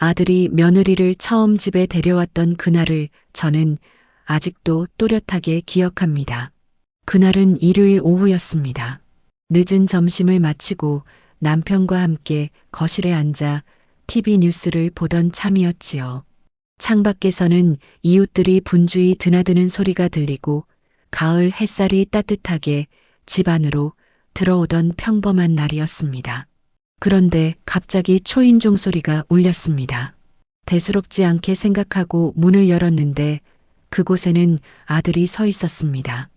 아들이 며느리를 처음 집에 데려왔던 그날을 저는 아직도 또렷하게 기억합니다. 그날은 일요일 오후였습니다. 늦은 점심을 마치고 남편과 함께 거실에 앉아 TV 뉴스를 보던 참이었지요. 창밖에서는 이웃들이 분주히 드나드는 소리가 들리고 가을 햇살이 따뜻하게 집 안으로 들어오던 평범한 날이었습니다. 그런데 갑자기 초인종 소리가 울렸습니다. 대수롭지 않게 생각하고 문을 열었는데 그곳에는 아들이 서 있었습니다.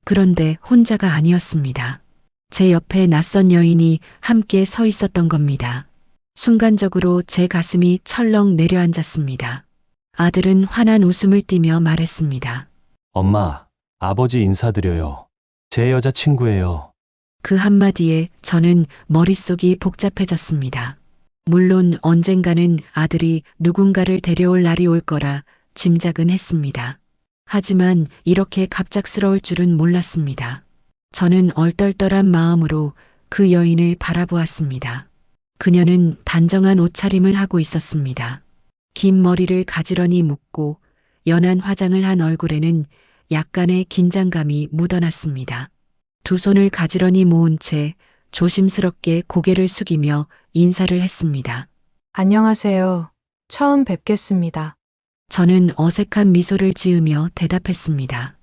그런데 혼자가 아니었습니다. 제 옆에 낯선 여인이 함께 서 있었던 겁니다. 순간적으로 제 가슴이 철렁 내려앉았습니다. 아들은 환한 웃음을 띠며 말했습니다. 엄마, 아버지 인사드려요. 제 여자친구예요. 그 한마디에 저는 머릿속이 복잡해졌습니다. 물론 언젠가는 아들이 누군가를 데려올 날이 올 거라 짐작은 했습니다. 하지만 이렇게 갑작스러울 줄은 몰랐습니다. 저는 얼떨떨한 마음으로 그 여인을 바라보았습니다. 그녀는 단정한 옷차림을 하고 있었습니다. 긴 머리를 가지런히 묶고 연한 화장을 한 얼굴에는 약간의 긴장감이 묻어났습니다. 두 손을 가지런히 모은 채 조심스럽게 고개를 숙이며 인사를 했습니다. 안녕하세요. 처음 뵙겠습니다. 저는 어색한 미소를 지으며 대답했습니다.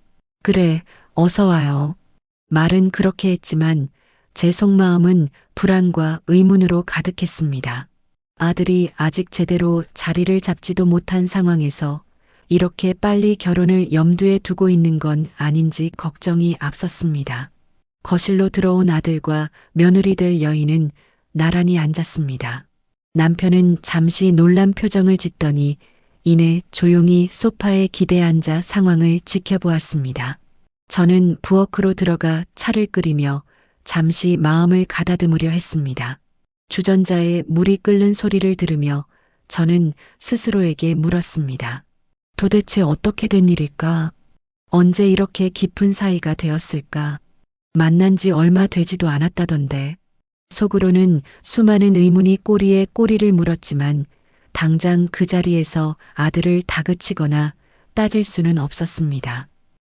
그래, 어서 와요. 말은 그렇게 했지만 제 속마음은 불안과 의문으로 가득했습니다. 아들이 아직 제대로 자리를 잡지도 못한 상황에서 이렇게 빨리 결혼을 염두에 두고 있는 건 아닌지 걱정이 앞섰습니다. 거실로 들어온 아들과 며느리 될 여인은 나란히 앉았습니다. 남편은 잠시 놀란 표정을 짓더니 이내 조용히 소파에 기대 앉아 상황을 지켜보았습니다. 저는 부엌으로 들어가 차를 끓이며 잠시 마음을 가다듬으려 했습니다. 주전자에 물이 끓는 소리를 들으며 저는 스스로에게 물었습니다. 도대체 어떻게 된 일일까? 언제 이렇게 깊은 사이가 되었을까? 만난 지 얼마 되지도 않았다던데. 속으로는 수많은 의문이 꼬리에 꼬리를 물었지만 당장 그 자리에서 아들을 다그치거나 따질 수는 없었습니다.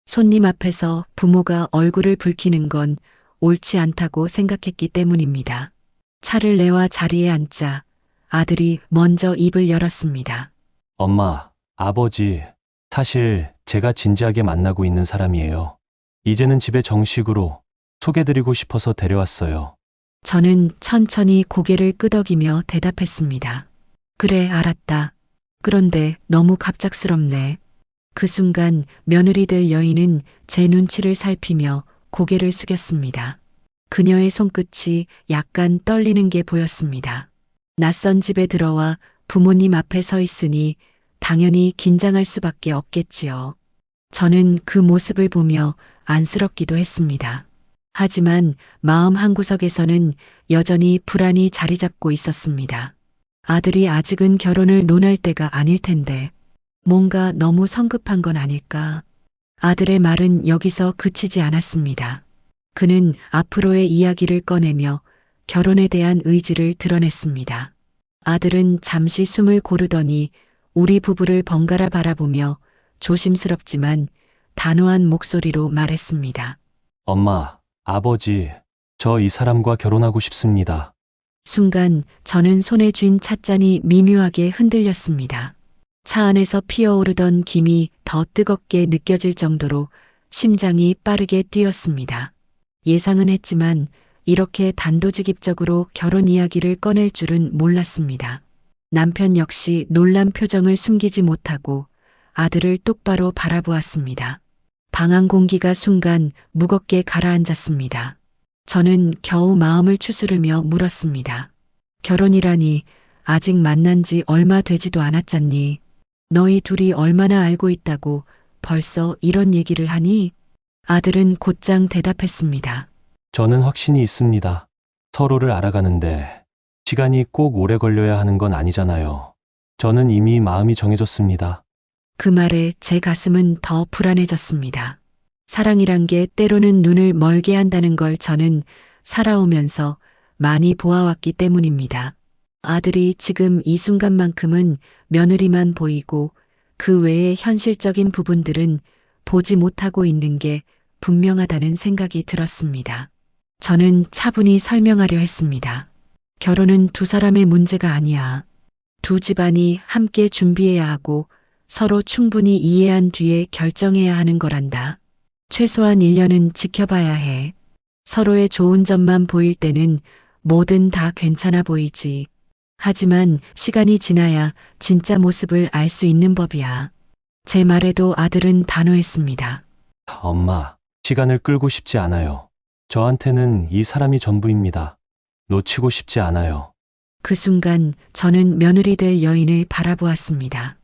손님 앞에서 부모가 얼굴을 붉히는 건 옳지 않다고 생각했기 때문입니다. 차를 내와 자리에 앉자 아들이 먼저 입을 열었습니다. 엄마, 아버지, 사실 제가 진지하게 만나고 있는 사람이에요. 이제는 집에 정식으로 소개드리고 싶어서 데려왔어요. 저는 천천히 고개를 끄덕이며 대답했습니다. 그래, 알았다. 그런데 너무 갑작스럽네. 그 순간 며느리 될 여인은 제 눈치를 살피며 고개를 숙였습니다. 그녀의 손끝이 약간 떨리는 게 보였습니다. 낯선 집에 들어와 부모님 앞에 서 있으니 당연히 긴장할 수밖에 없겠지요. 저는 그 모습을 보며 안쓰럽기도 했습니다. 하지만 마음 한구석에서는 여전히 불안이 자리 잡고 있었습니다. 아들이 아직은 결혼을 논할 때가 아닐 텐데 뭔가 너무 성급한 건 아닐까? 아들의 말은 여기서 그치지 않았습니다. 그는 앞으로의 이야기를 꺼내며 결혼에 대한 의지를 드러냈습니다. 아들은 잠시 숨을 고르더니 우리 부부를 번갈아 바라보며 조심스럽지만 단호한 목소리로 말했습니다. 엄마, 아버지, 저 이 사람과 결혼하고 싶습니다. 순간 저는 손에 쥔 찻잔이 미묘하게 흔들렸습니다. 차 안에서 피어오르던 김이 더 뜨겁게 느껴질 정도로 심장이 빠르게 뛰었습니다. 예상은 했지만 이렇게 단도직입적으로 결혼 이야기를 꺼낼 줄은 몰랐습니다. 남편 역시 놀란 표정을 숨기지 못하고 아들을 똑바로 바라보았습니다. 방 안 공기가 순간 무겁게 가라앉았습니다. 저는 겨우 마음을 추스르며 물었습니다. 결혼이라니 아직 만난 지 얼마 되지도 않았잖니. 너희 둘이 얼마나 알고 있다고 벌써 이런 얘기를 하니? 아들은 곧장 대답했습니다. 저는 확신이 있습니다. 서로를 알아가는데 시간이 꼭 오래 걸려야 하는 건 아니잖아요. 저는 이미 마음이 정해졌습니다. 그 말에 제 가슴은 더 불안해졌습니다. 사랑이란 게 때로는 눈을 멀게 한다는 걸 저는 살아오면서 많이 보아왔기 때문입니다. 아들이 지금 이 순간만큼은 며느리만 보이고 그 외의 현실적인 부분들은 보지 못하고 있는 게 분명하다는 생각이 들었습니다. 저는 차분히 설명하려 했습니다. 결혼은 두 사람의 문제가 아니야. 두 집안이 함께 준비해야 하고 서로 충분히 이해한 뒤에 결정해야 하는 거란다. 최소한 1년은 지켜봐야 해. 서로의 좋은 점만 보일 때는 뭐든 다 괜찮아 보이지. 하지만 시간이 지나야 진짜 모습을 알 수 있는 법이야. 제 말에도 아들은 단호했습니다. 엄마, 시간을 끌고 싶지 않아요. 저한테는 이 사람이 전부입니다. 놓치고 싶지 않아요. 그 순간 저는 며느리 될 여인을 바라보았습니다.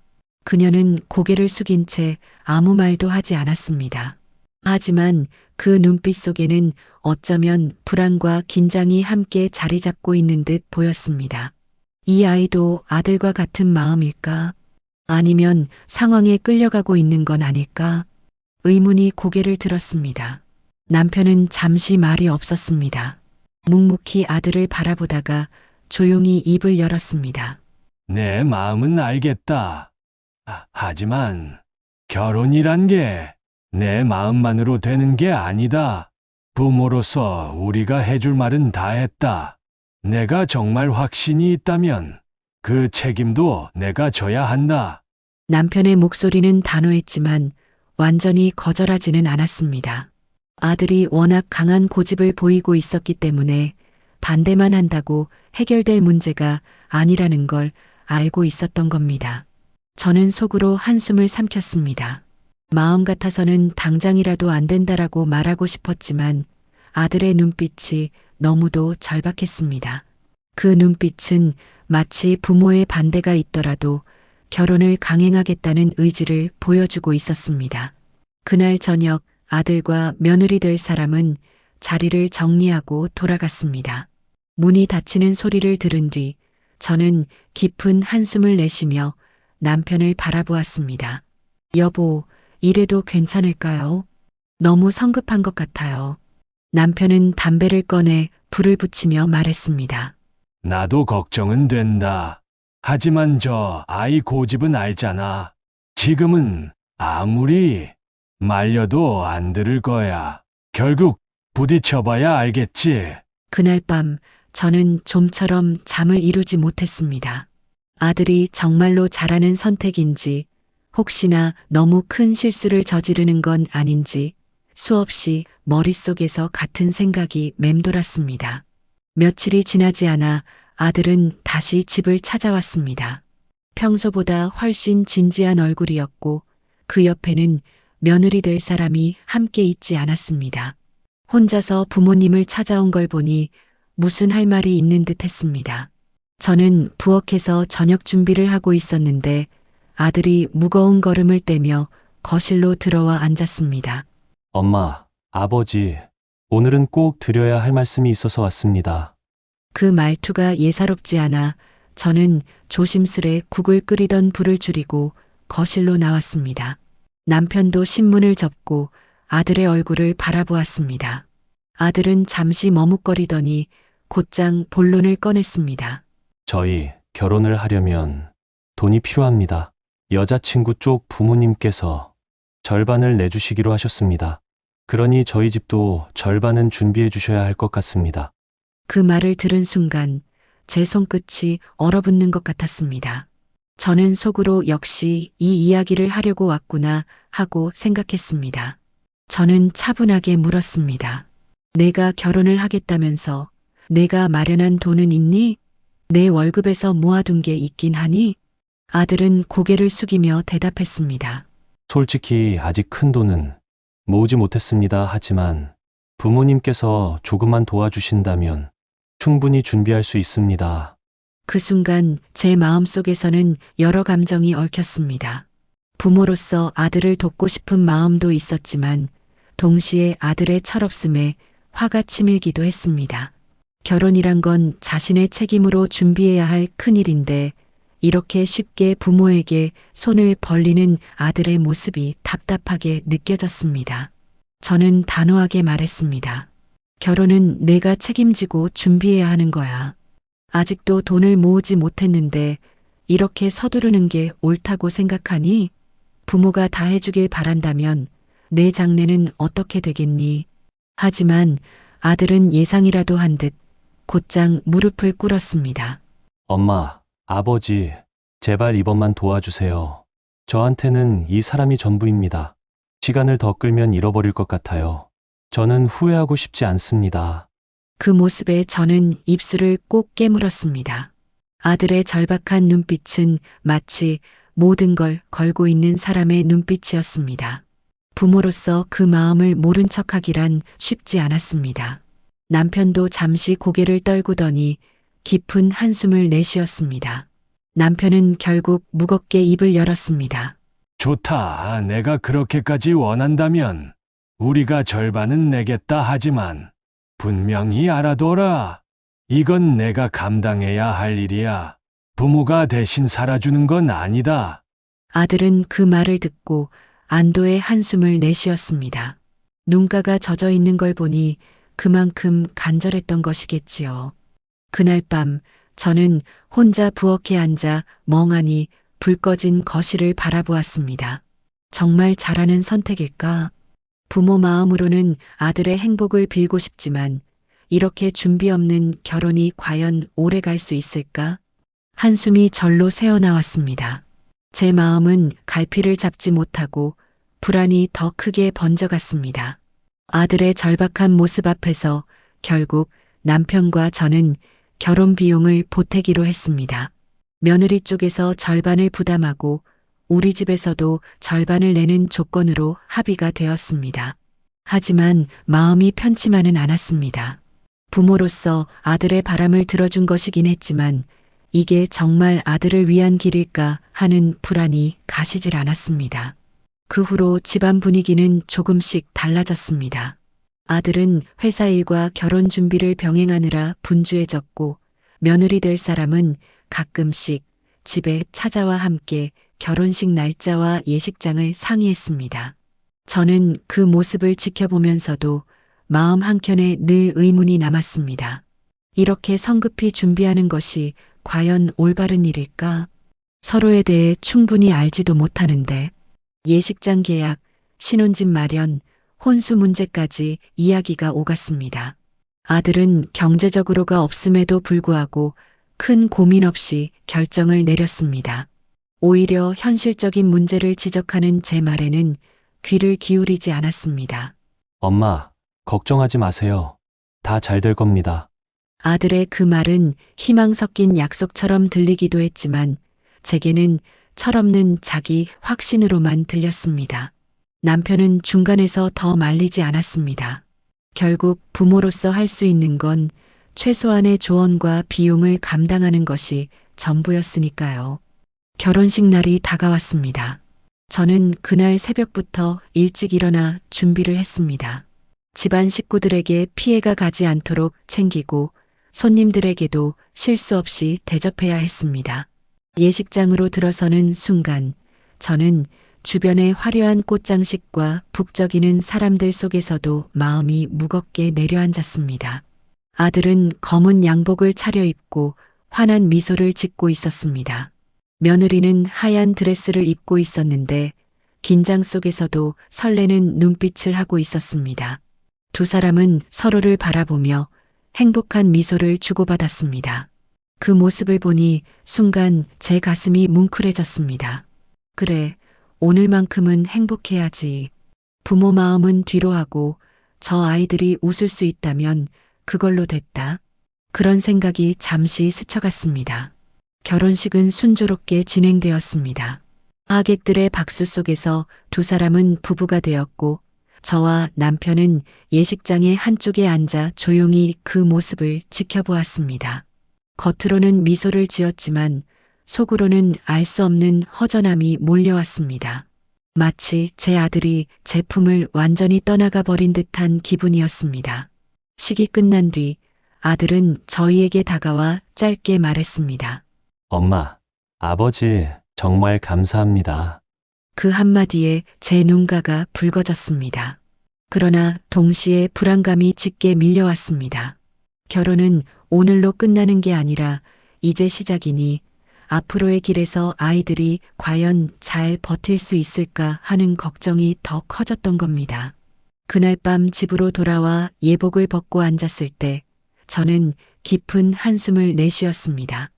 그녀는 고개를 숙인 채 아무 말도 하지 않았습니다. 하지만 그 눈빛 속에는 어쩌면 불안과 긴장이 함께 자리 잡고 있는 듯 보였습니다. 이 아이도 아들과 같은 마음일까? 아니면 상황에 끌려가고 있는 건 아닐까? 의문이 고개를 들었습니다. 남편은 잠시 말이 없었습니다. 묵묵히 아들을 바라보다가 조용히 입을 열었습니다. 내 마음은 알겠다. 하지만 결혼이란 게 내 마음만으로 되는 게 아니다. 부모로서 우리가 해줄 말은 다 했다. 내가 정말 확신이 있다면 그 책임도 내가 져야 한다. 남편의 목소리는 단호했지만 완전히 거절하지는 않았습니다. 아들이 워낙 강한 고집을 보이고 있었기 때문에 반대만 한다고 해결될 문제가 아니라는 걸 알고 있었던 겁니다. 저는 속으로 한숨을 삼켰습니다. 마음 같아서는 당장이라도 안 된다라고 말하고 싶었지만 아들의 눈빛이 너무도 절박했습니다. 그 눈빛은 마치 부모의 반대가 있더라도 결혼을 강행하겠다는 의지를 보여주고 있었습니다. 그날 저녁 아들과 며느리 될 사람은 자리를 정리하고 돌아갔습니다. 문이 닫히는 소리를 들은 뒤 저는 깊은 한숨을 내쉬며 남편을 바라보았습니다. 여보, 이래도 괜찮을까요? 너무 성급한 것 같아요. 남편은 담배를 꺼내 불을 붙이며 말했습니다. 나도 걱정은 된다. 하지만 저 아이 고집은 알잖아. 지금은 아무리 말려도 안 들을 거야. 결국 부딪혀봐야 알겠지. 그날 밤 저는 좀처럼 잠을 이루지 못했습니다. 아들이 정말로 잘하는 선택인지 혹시나 너무 큰 실수를 저지르는 건 아닌지 수없이 머릿속에서 같은 생각이 맴돌았습니다. 며칠이 지나지 않아 아들은 다시 집을 찾아왔습니다. 평소보다 훨씬 진지한 얼굴이었고 그 옆에는 며느리 될 사람이 함께 있지 않았습니다. 혼자서 부모님을 찾아온 걸 보니 무슨 할 말이 있는 듯 했습니다. 저는 부엌에서 저녁 준비를 하고 있었는데 아들이 무거운 걸음을 떼며 거실로 들어와 앉았습니다. 엄마, 아버지, 오늘은 꼭 드려야 할 말씀이 있어서 왔습니다. 그 말투가 예사롭지 않아 저는 조심스레 국을 끓이던 불을 줄이고 거실로 나왔습니다. 남편도 신문을 접고 아들의 얼굴을 바라보았습니다. 아들은 잠시 머뭇거리더니 곧장 본론을 꺼냈습니다. 저희 결혼을 하려면 돈이 필요합니다. 여자친구 쪽 부모님께서 절반을 내주시기로 하셨습니다. 그러니 저희 집도 절반은 준비해 주셔야 할 것 같습니다. 그 말을 들은 순간 제 손끝이 얼어붙는 것 같았습니다. 저는 속으로 역시 이 이야기를 하려고 왔구나 하고 생각했습니다. 저는 차분하게 물었습니다. 내가 결혼을 하겠다면서 내가 마련한 돈은 있니? 내 월급에서 모아둔 게 있긴 하니? 아들은 고개를 숙이며 대답했습니다. 솔직히 아직 큰 돈은 모으지 못했습니다. 하지만 부모님께서 조금만 도와주신다면 충분히 준비할 수 있습니다. 그 순간 제 마음속에서는 여러 감정이 얽혔습니다. 부모로서 아들을 돕고 싶은 마음도 있었지만 동시에 아들의 철없음에 화가 치밀기도 했습니다. 결혼이란 건 자신의 책임으로 준비해야 할 큰일인데 이렇게 쉽게 부모에게 손을 벌리는 아들의 모습이 답답하게 느껴졌습니다. 저는 단호하게 말했습니다. 결혼은 내가 책임지고 준비해야 하는 거야. 아직도 돈을 모으지 못했는데 이렇게 서두르는 게 옳다고 생각하니? 부모가 다 해주길 바란다면 내 장래는 어떻게 되겠니? 하지만 아들은 예상이라도 한 듯 곧장 무릎을 꿇었습니다. 엄마, 아버지, 제발 이번만 도와주세요. 저한테는 이 사람이 전부입니다. 시간을 더 끌면 잃어버릴 것 같아요. 저는 후회하고 싶지 않습니다. 그 모습에 저는 입술을 꼭 깨물었습니다. 아들의 절박한 눈빛은 마치 모든 걸 걸고 있는 사람의 눈빛이었습니다. 부모로서 그 마음을 모른 척하기란 쉽지 않았습니다. 남편도 잠시 고개를 떨구더니 깊은 한숨을 내쉬었습니다. 남편은 결국 무겁게 입을 열었습니다. 좋다. 내가 그렇게까지 원한다면 우리가 절반은 내겠다 하지만 분명히 알아둬라. 이건 내가 감당해야 할 일이야. 부모가 대신 살아주는 건 아니다. 아들은 그 말을 듣고 안도의 한숨을 내쉬었습니다. 눈가가 젖어 있는 걸 보니 그만큼 간절했던 것이겠지요. 그날 밤 저는 혼자 부엌에 앉아 멍하니 불 꺼진 거실을 바라보았습니다. 정말 잘하는 선택일까? 부모 마음으로는 아들의 행복을 빌고 싶지만 이렇게 준비 없는 결혼이 과연 오래 갈 수 있을까? 한숨이 절로 새어나왔습니다. 제 마음은 갈피를 잡지 못하고 불안이 더 크게 번져갔습니다. 아들의 절박한 모습 앞에서 결국 남편과 저는 결혼 비용을 보태기로 했습니다. 며느리 쪽에서 절반을 부담하고 우리 집에서도 절반을 내는 조건으로 합의가 되었습니다. 하지만 마음이 편치만은 않았습니다. 부모로서 아들의 바람을 들어준 것이긴 했지만 이게 정말 아들을 위한 길일까 하는 불안이 가시질 않았습니다. 그 후로 집안 분위기는 조금씩 달라졌습니다. 아들은 회사 일과 결혼 준비를 병행하느라 분주해졌고 며느리 될 사람은 가끔씩 집에 찾아와 함께 결혼식 날짜와 예식장을 상의했습니다. 저는 그 모습을 지켜보면서도 마음 한켠에 늘 의문이 남았습니다. 이렇게 성급히 준비하는 것이 과연 올바른 일일까? 서로에 대해 충분히 알지도 못하는데 예식장 계약, 신혼집 마련, 혼수 문제까지 이야기가 오갔습니다. 아들은 경제적으로가 없음에도 불구하고 큰 고민 없이 결정을 내렸습니다. 오히려 현실적인 문제를 지적하는 제 말에는 귀를 기울이지 않았습니다. 엄마, 걱정하지 마세요. 다 잘 될 겁니다. 아들의 그 말은 희망 섞인 약속처럼 들리기도 했지만 제게는 철없는 자기 확신으로만 들렸습니다. 남편은 중간에서 더 말리지 않았습니다. 결국 부모로서 할 수 있는 건 최소한의 조언과 비용을 감당하는 것이 전부였으니까요. 결혼식 날이 다가왔습니다. 저는 그날 새벽부터 일찍 일어나 준비를 했습니다. 집안 식구들에게 피해가 가지 않도록 챙기고 손님들에게도 실수 없이 대접해야 했습니다. 예식장으로 들어서는 순간 저는 주변의 화려한 꽃장식과 북적이는 사람들 속에서도 마음이 무겁게 내려앉았습니다. 아들은 검은 양복을 차려입고 환한 미소를 짓고 있었습니다. 며느리는 하얀 드레스를 입고 있었는데 긴장 속에서도 설레는 눈빛을 하고 있었습니다. 두 사람은 서로를 바라보며 행복한 미소를 주고받았습니다. 그 모습을 보니 순간 제 가슴이 뭉클해졌습니다. 그래, 오늘만큼은 행복해야지. 부모 마음은 뒤로 하고 저 아이들이 웃을 수 있다면 그걸로 됐다. 그런 생각이 잠시 스쳐갔습니다. 결혼식은 순조롭게 진행되었습니다. 하객들의 박수 속에서 두 사람은 부부가 되었고 저와 남편은 예식장의 한쪽에 앉아 조용히 그 모습을 지켜보았습니다. 겉으로는 미소를 지었지만 속으로는 알 수 없는 허전함이 몰려왔습니다. 마치 제 아들이 제 품을 완전히 떠나가 버린 듯한 기분이었습니다. 식이 끝난 뒤 아들은 저희에게 다가와 짧게 말했습니다. 엄마, 아버지, 정말 감사합니다. 그 한마디에 제 눈가가 붉어졌습니다. 그러나 동시에 불안감이 짙게 밀려왔습니다. 결혼은 오늘로 끝나는 게 아니라 이제 시작이니 앞으로의 길에서 아이들이 과연 잘 버틸 수 있을까 하는 걱정이 더 커졌던 겁니다. 그날 밤 집으로 돌아와 예복을 벗고 앉았을 때 저는 깊은 한숨을 내쉬었습니다.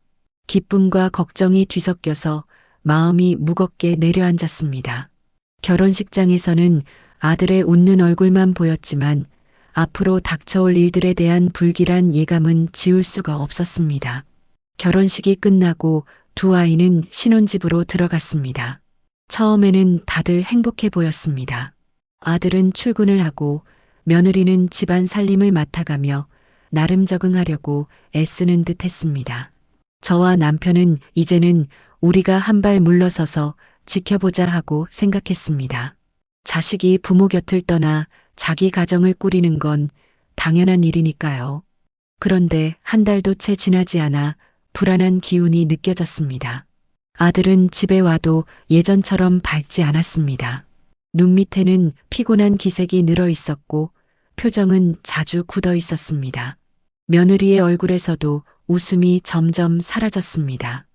기쁨과 걱정이 뒤섞여서 마음이 무겁게 내려앉았습니다. 결혼식장에서는 아들의 웃는 얼굴만 보였지만 앞으로 닥쳐올 일들에 대한 불길한 예감은 지울 수가 없었습니다. 결혼식이 끝나고 두 아이는 신혼집으로 들어갔습니다. 처음에는 다들 행복해 보였습니다. 아들은 출근을 하고 며느리는 집안 살림을 맡아가며 나름 적응하려고 애쓰는 듯 했습니다. 저와 남편은 이제는 우리가 한 발 물러서서 지켜보자 하고 생각했습니다. 자식이 부모 곁을 떠나 자기 가정을 꾸리는 건 당연한 일이니까요. 그런데 한 달도 채 지나지 않아 불안한 기운이 느껴졌습니다. 아들은 집에 와도 예전처럼 밝지 않았습니다. 눈 밑에는 피곤한 기색이 늘어 있었고 표정은 자주 굳어 있었습니다. 며느리의 얼굴에서도 웃음이 점점 사라졌습니다.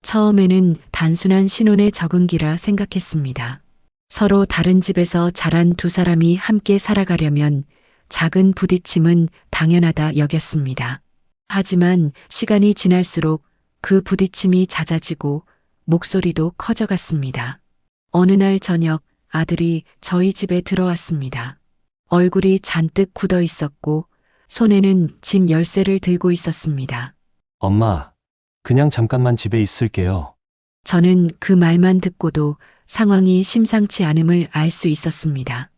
처음에는 단순한 신혼의 적응기라 생각했습니다. 서로 다른 집에서 자란 두 사람이 함께 살아가려면 작은 부딪힘은 당연하다 여겼습니다. 하지만 시간이 지날수록 그 부딪힘이 잦아지고 목소리도 커져갔습니다. 어느 날 저녁 아들이 저희 집에 들어왔습니다. 얼굴이 잔뜩 굳어 있었고 손에는 집 열쇠를 들고 있었습니다. 엄마, 그냥 잠깐만 집에 있을게요. 저는 그 말만 듣고도 상황이 심상치 않음을 알 수 있었습니다.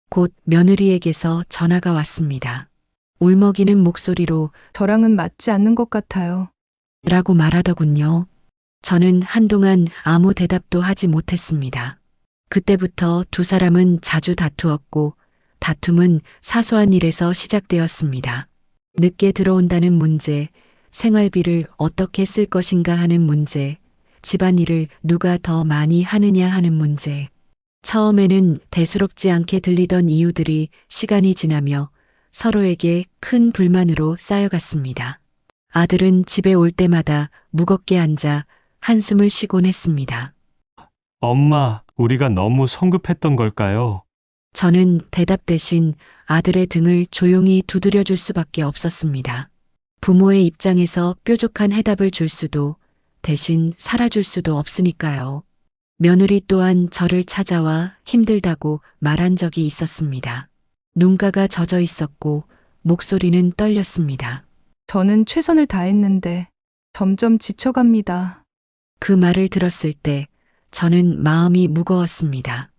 곧 며느리에게서 전화가 왔습니다. 울먹이는 목소리로 저랑은 맞지 않는 것 같아요. 라고 말하더군요. 저는 한동안 아무 대답도 하지 못했습니다. 그때부터 두 사람은 자주 다투었고 다툼은 사소한 일에서 시작되었습니다. 늦게 들어온다는 문제, 생활비를 어떻게 쓸 것인가 하는 문제, 집안일을 누가 더 많이 하느냐 하는 문제. 처음에는 대수롭지 않게 들리던 이유들이 시간이 지나며 서로에게 큰 불만으로 쌓여갔습니다. 아들은 집에 올 때마다 무겁게 앉아 한숨을 쉬곤 했습니다. 엄마, 우리가 너무 성급했던 걸까요? 저는 대답 대신 아들의 등을 조용히 두드려 줄 수밖에 없었습니다. 부모의 입장에서 뾰족한 해답을 줄 수도 대신 살아줄 수도 없으니까요. 며느리 또한 저를 찾아와 힘들다고 말한 적이 있었습니다. 눈가가 젖어 있었고 목소리는 떨렸습니다. 저는 최선을 다했는데 점점 지쳐갑니다. 그 말을 들었을 때 저는 마음이 무거웠습니다.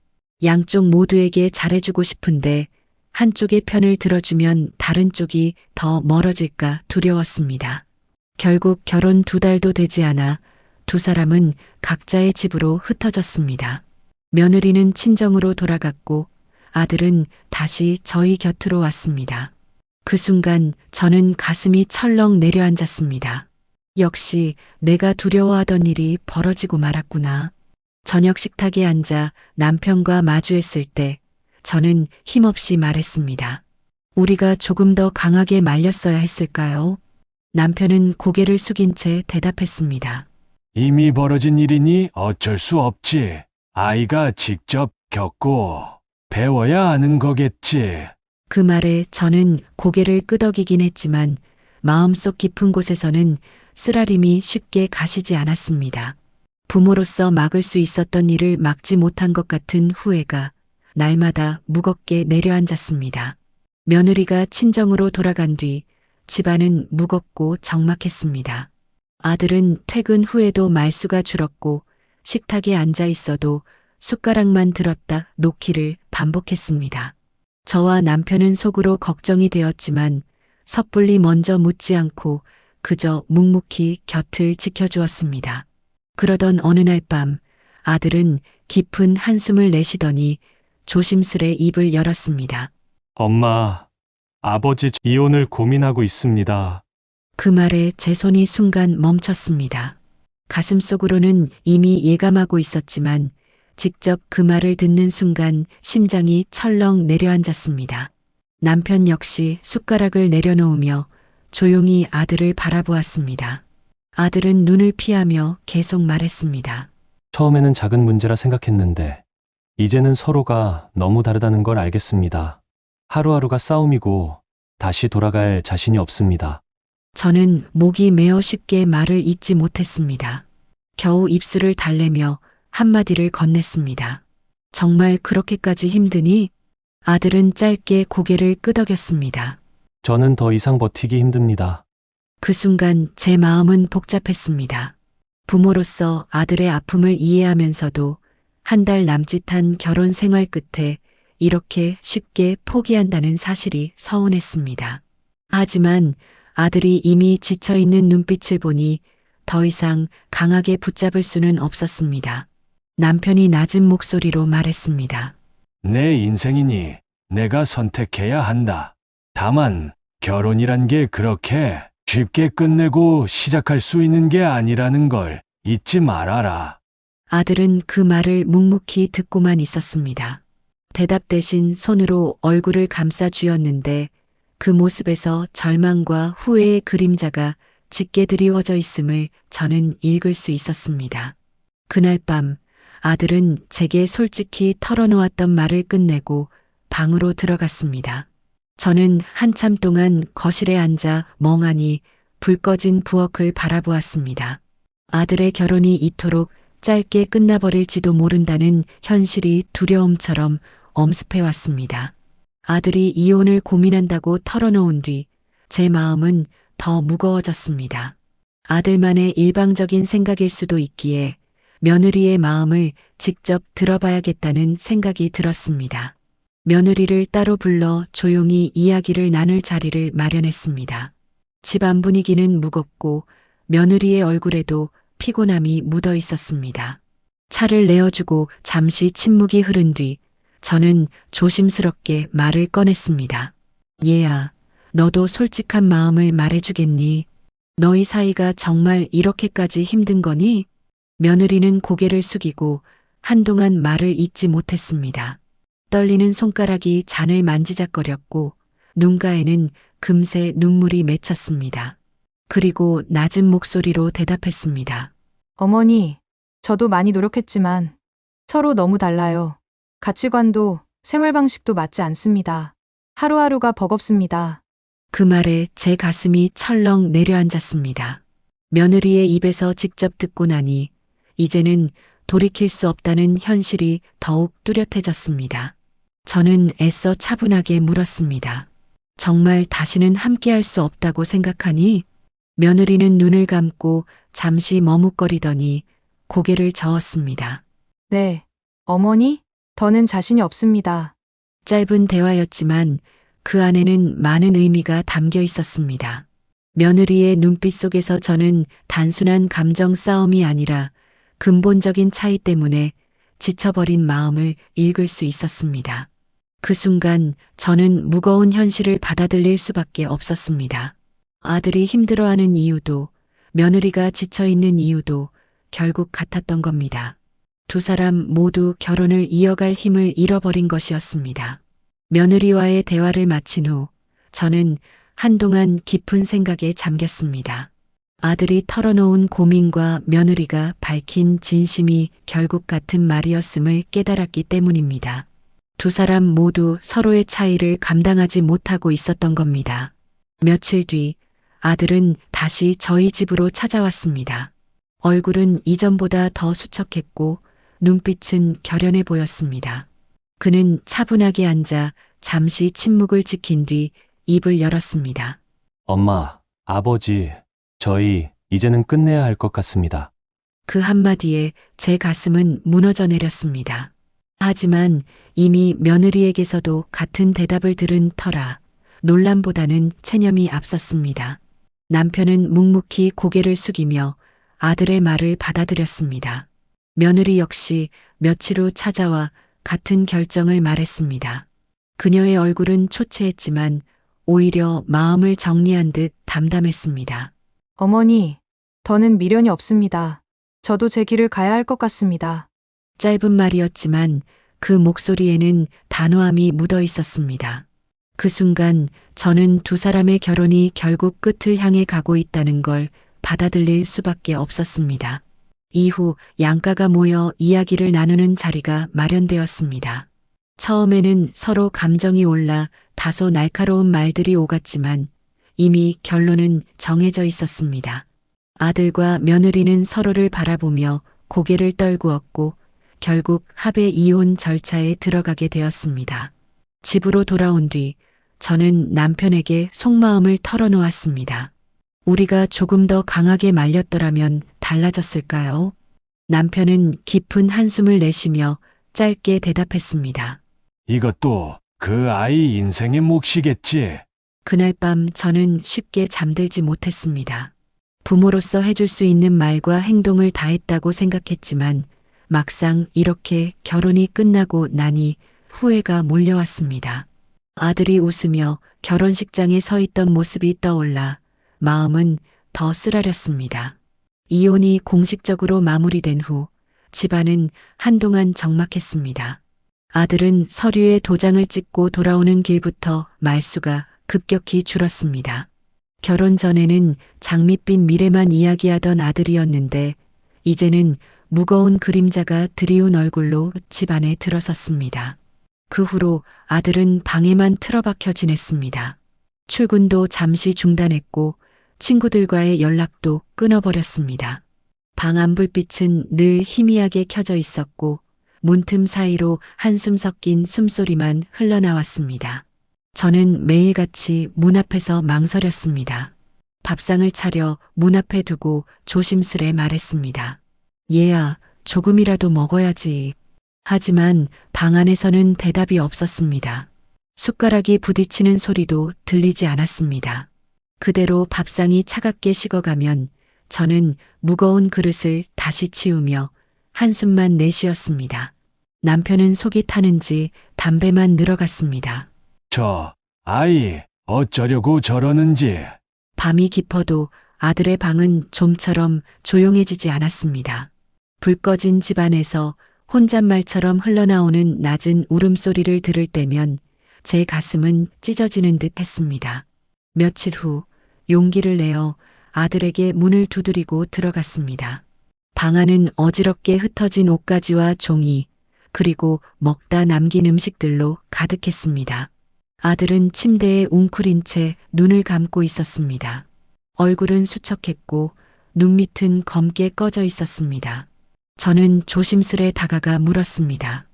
양쪽 모두에게 잘해주고 싶은데 한쪽의 편을 들어주면 다른 쪽이 더 멀어질까 두려웠습니다. 결국 결혼 2달도 되지 않아 두 사람은 각자의 집으로 흩어졌습니다. 며느리는 친정으로 돌아갔고 아들은 다시 저희 곁으로 왔습니다. 그 순간 저는 가슴이 철렁 내려앉았습니다. 역시 내가 두려워하던 일이 벌어지고 말았구나. 저녁 식탁에 앉아 남편과 마주했을 때 저는 힘없이 말했습니다. 우리가 조금 더 강하게 말렸어야 했을까요? 남편은 고개를 숙인 채 대답했습니다. 이미 벌어진 일이니 어쩔 수 없지. 아이가 직접 겪고 배워야 하는 거겠지. 그 말에 저는 고개를 끄덕이긴 했지만 마음속 깊은 곳에서는 쓰라림이 쉽게 가시지 않았습니다. 부모로서 막을 수 있었던 일을 막지 못한 것 같은 후회가 날마다 무겁게 내려앉았습니다. 며느리가 친정으로 돌아간 뒤 집안은 무겁고 적막했습니다. 아들은 퇴근 후에도 말수가 줄었고 식탁에 앉아 있어도 숟가락만 들었다 놓기를 반복했습니다. 저와 남편은 속으로 걱정이 되었지만 섣불리 먼저 묻지 않고 그저 묵묵히 곁을 지켜주었습니다. 그러던 어느 날 밤 아들은 깊은 한숨을 내쉬더니 조심스레 입을 열었습니다. 엄마, 아버지 이혼을 고민하고 있습니다. 그 말에 제 손이 순간 멈췄습니다. 가슴속으로는 이미 예감하고 있었지만 직접 그 말을 듣는 순간 심장이 철렁 내려앉았습니다. 남편 역시 숟가락을 내려놓으며 조용히 아들을 바라보았습니다. 아들은 눈을 피하며 계속 말했습니다. 처음에는 작은 문제라 생각했는데, 이제는 서로가 너무 다르다는 걸 알겠습니다. 하루하루가 싸움이고, 다시 돌아갈 자신이 없습니다. 저는 목이 메어 쉽게 말을 잇지 못했습니다. 겨우 입술을 달래며 한마디를 건넸습니다. 정말 그렇게까지 힘드니? 아들은 짧게 고개를 끄덕였습니다. 저는 더 이상 버티기 힘듭니다. 그 순간 제 마음은 복잡했습니다. 부모로서 아들의 아픔을 이해하면서도 한 달 남짓한 결혼 생활 끝에 이렇게 쉽게 포기한다는 사실이 서운했습니다. 하지만 아들이 이미 지쳐있는 눈빛을 보니 더 이상 강하게 붙잡을 수는 없었습니다. 남편이 낮은 목소리로 말했습니다. 내 인생이니 내가 선택해야 한다. 다만 결혼이란 게 그렇게 쉽게 끝내고 시작할 수 있는 게 아니라는 걸 잊지 말아라. 아들은 그 말을 묵묵히 듣고만 있었습니다. 대답 대신 손으로 얼굴을 감싸 쥐었는데 그 모습에서 절망과 후회의 그림자가 짙게 드리워져 있음을 저는 읽을 수 있었습니다. 그날 밤 아들은 제게 솔직히 털어놓았던 말을 끝내고 방으로 들어갔습니다. 저는 한참 동안 거실에 앉아 멍하니 불 꺼진 부엌을 바라보았습니다. 아들의 결혼이 이토록 짧게 끝나버릴지도 모른다는 현실이 두려움처럼 엄습해왔습니다. 아들이 이혼을 고민한다고 털어놓은 뒤 제 마음은 더 무거워졌습니다. 아들만의 일방적인 생각일 수도 있기에 며느리의 마음을 직접 들어봐야겠다는 생각이 들었습니다. 며느리를 따로 불러 조용히 이야기를 나눌 자리를 마련했습니다. 집안 분위기는 무겁고 며느리의 얼굴에도 피곤함이 묻어 있었습니다. 차를 내어주고 잠시 침묵이 흐른 뒤 저는 조심스럽게 말을 꺼냈습니다. 얘야, 너도 솔직한 마음을 말해주겠니? 너희 사이가 정말 이렇게까지 힘든 거니? 며느리는 고개를 숙이고 한동안 말을 잇지 못했습니다. 떨리는 손가락이 잔을 만지작거렸고 눈가에는 금세 눈물이 맺혔습니다. 그리고 낮은 목소리로 대답했습니다. 어머니, 저도 많이 노력했지만 서로 너무 달라요. 가치관도 생활 방식도 맞지 않습니다. 하루하루가 버겁습니다. 그 말에 제 가슴이 철렁 내려앉았습니다. 며느리의 입에서 직접 듣고 나니 이제는 돌이킬 수 없다는 현실이 더욱 뚜렷해졌습니다. 저는 애써 차분하게 물었습니다. 정말 다시는 함께할 수 없다고 생각하니? 며느리는 눈을 감고 잠시 머뭇거리더니 고개를 저었습니다. 네, 어머니, 더는 자신이 없습니다. 짧은 대화였지만 그 안에는 많은 의미가 담겨 있었습니다. 며느리의 눈빛 속에서 저는 단순한 감정 싸움이 아니라 근본적인 차이 때문에 지쳐버린 마음을 읽을 수 있었습니다. 그 순간 저는 무거운 현실을 받아들일 수밖에 없었습니다. 아들이 힘들어하는 이유도 며느리가 지쳐있는 이유도 결국 같았던 겁니다. 두 사람 모두 결혼을 이어갈 힘을 잃어버린 것이었습니다. 며느리와의 대화를 마친 후 저는 한동안 깊은 생각에 잠겼습니다. 아들이 털어놓은 고민과 며느리가 밝힌 진심이 결국 같은 말이었음을 깨달았기 때문입니다. 두 사람 모두 서로의 차이를 감당하지 못하고 있었던 겁니다. 며칠 뒤 아들은 다시 저희 집으로 찾아왔습니다. 얼굴은 이전보다 더 수척했고 눈빛은 결연해 보였습니다. 그는 차분하게 앉아 잠시 침묵을 지킨 뒤 입을 열었습니다. 엄마, 아버지, 저희 이제는 끝내야 할 것 같습니다. 그 한마디에 제 가슴은 무너져 내렸습니다. 하지만 이미 며느리에게서도 같은 대답을 들은 터라 논란보다는 체념이 앞섰습니다. 남편은 묵묵히 고개를 숙이며 아들의 말을 받아들였습니다. 며느리 역시 며칠 후 찾아와 같은 결정을 말했습니다. 그녀의 얼굴은 초췌했지만 오히려 마음을 정리한 듯 담담했습니다. 어머니, 더는 미련이 없습니다. 저도 제 길을 가야 할 것 같습니다. 짧은 말이었지만 그 목소리에는 단호함이 묻어 있었습니다. 그 순간 저는 두 사람의 결혼이 결국 끝을 향해 가고 있다는 걸 받아들일 수밖에 없었습니다. 이후 양가가 모여 이야기를 나누는 자리가 마련되었습니다. 처음에는 서로 감정이 올라 다소 날카로운 말들이 오갔지만 이미 결론은 정해져 있었습니다. 아들과 며느리는 서로를 바라보며 고개를 떨구었고 결국 합의 이혼 절차에 들어가게 되었습니다. 집으로 돌아온 뒤 저는 남편에게 속마음을 털어놓았습니다. 우리가 조금 더 강하게 말렸더라면 달라졌을까요? 남편은 깊은 한숨을 내쉬며 짧게 대답했습니다. 이것도 그 아이 인생의 몫이겠지. 그날 밤 저는 쉽게 잠들지 못했습니다. 부모로서 해줄 수 있는 말과 행동을 다했다고 생각했지만 막상 이렇게 결혼이 끝나고 나니 후회가 몰려왔습니다. 아들이 웃으며 결혼식장에 서 있던 모습이 떠올라 마음은 더 쓰라렸습니다. 이혼이 공식적으로 마무리된 후 집안은 한동안 적막했습니다. 아들은 서류에 도장을 찍고 돌아오는 길부터 말수가 급격히 줄었습니다. 결혼 전에는 장밋빛 미래만 이야기하던 아들이었는데 이제는 무거운 그림자가 드리운 얼굴로 집안에 들어섰습니다. 그 후로 아들은 방에만 틀어박혀 지냈습니다. 출근도 잠시 중단했고 친구들과의 연락도 끊어버렸습니다. 방 안 불빛은 늘 희미하게 켜져 있었고 문틈 사이로 한숨 섞인 숨소리만 흘러나왔습니다. 저는 매일같이 문 앞에서 망설였습니다. 밥상을 차려 문 앞에 두고 조심스레 말했습니다. 얘야, 조금이라도 먹어야지. 하지만 방 안에서는 대답이 없었습니다. 숟가락이 부딪히는 소리도 들리지 않았습니다. 그대로 밥상이 차갑게 식어가면 저는 무거운 그릇을 다시 치우며 한숨만 내쉬었습니다. 남편은 속이 타는지 담배만 늘어갔습니다. 저 아이 어쩌려고 저러는지. 밤이 깊어도 아들의 방은 좀처럼 조용해지지 않았습니다. 불 꺼진 집안에서 혼잣말처럼 흘러나오는 낮은 울음소리를 들을 때면 제 가슴은 찢어지는 듯 했습니다. 며칠 후 용기를 내어 아들에게 문을 두드리고 들어갔습니다. 방 안은 어지럽게 흩어진 옷가지와 종이 그리고 먹다 남긴 음식들로 가득했습니다. 아들은 침대에 웅크린 채 눈을 감고 있었습니다. 얼굴은 수척했고 눈밑은 검게 꺼져 있었습니다. 저는 조심스레 다가가 물었습니다.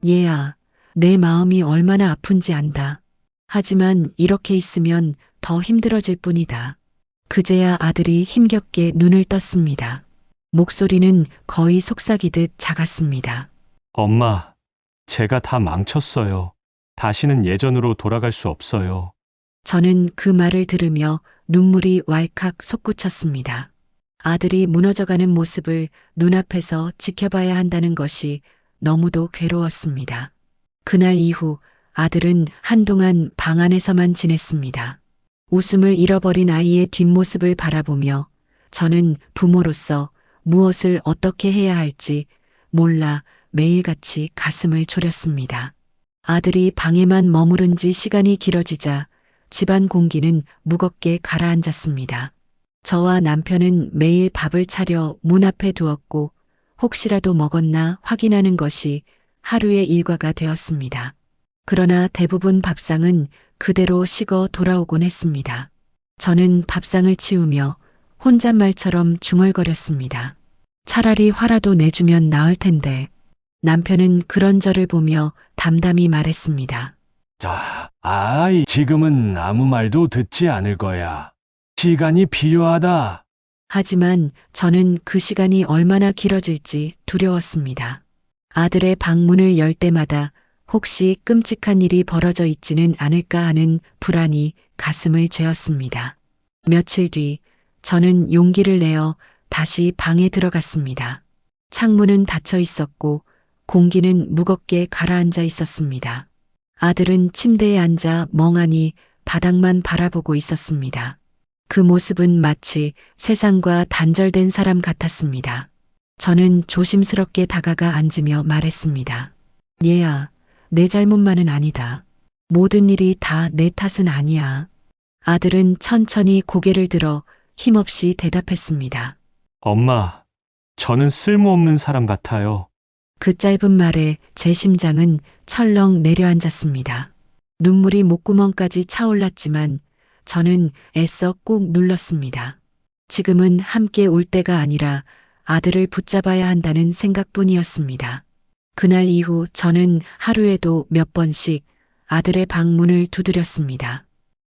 얘야, 내 마음이 얼마나 아픈지 안다. 하지만 이렇게 있으면 더 힘들어질 뿐이다. 그제야 아들이 힘겹게 눈을 떴습니다. 목소리는 거의 속삭이듯 작았습니다. 엄마, 제가 다 망쳤어요. 다시는 예전으로 돌아갈 수 없어요. 저는 그 말을 들으며 눈물이 왈칵 솟구쳤습니다. 아들이 무너져가는 모습을 눈앞에서 지켜봐야 한다는 것이 너무도 괴로웠습니다. 그날 이후 아들은 한동안 방 안에서만 지냈습니다. 웃음을 잃어버린 아이의 뒷모습을 바라보며 저는 부모로서 무엇을 어떻게 해야 할지 몰라 매일같이 가슴을 졸였습니다. 아들이 방에만 머무른 지 시간이 길어지자 집안 공기는 무겁게 가라앉았습니다. 저와 남편은 매일 밥을 차려 문 앞에 두었고 혹시라도 먹었나 확인하는 것이 하루의 일과가 되었습니다. 그러나 대부분 밥상은 그대로 식어 돌아오곤 했습니다. 저는 밥상을 치우며 혼잣말처럼 중얼거렸습니다. 차라리 화라도 내주면 나을 텐데. 남편은 그런 저를 보며 담담히 말했습니다. 자, 아이 지금은 아무 말도 듣지 않을 거야. 시간이 필요하다. 하지만 저는 그 시간이 얼마나 길어질지 두려웠습니다. 아들의 방문을 열 때마다 혹시 끔찍한 일이 벌어져 있지는 않을까 하는 불안이 가슴을 죄었습니다. 며칠 뒤 저는 용기를 내어 다시 방에 들어갔습니다. 창문은 닫혀 있었고 공기는 무겁게 가라앉아 있었습니다. 아들은 침대에 앉아 멍하니 바닥만 바라보고 있었습니다. 그 모습은 마치 세상과 단절된 사람 같았습니다. 저는 조심스럽게 다가가 앉으며 말했습니다. 얘야, 내 잘못만은 아니다. 모든 일이 다 내 탓은 아니야. 아들은 천천히 고개를 들어 힘없이 대답했습니다. 엄마, 저는 쓸모없는 사람 같아요. 그 짧은 말에 제 심장은 철렁 내려앉았습니다. 눈물이 목구멍까지 차올랐지만 저는 애써 꾹 눌렀습니다. 지금은 함께 울 때가 아니라 아들을 붙잡아야 한다는 생각뿐이었습니다. 그날 이후 저는 하루에도 몇 번씩 아들의 방문을 두드렸습니다.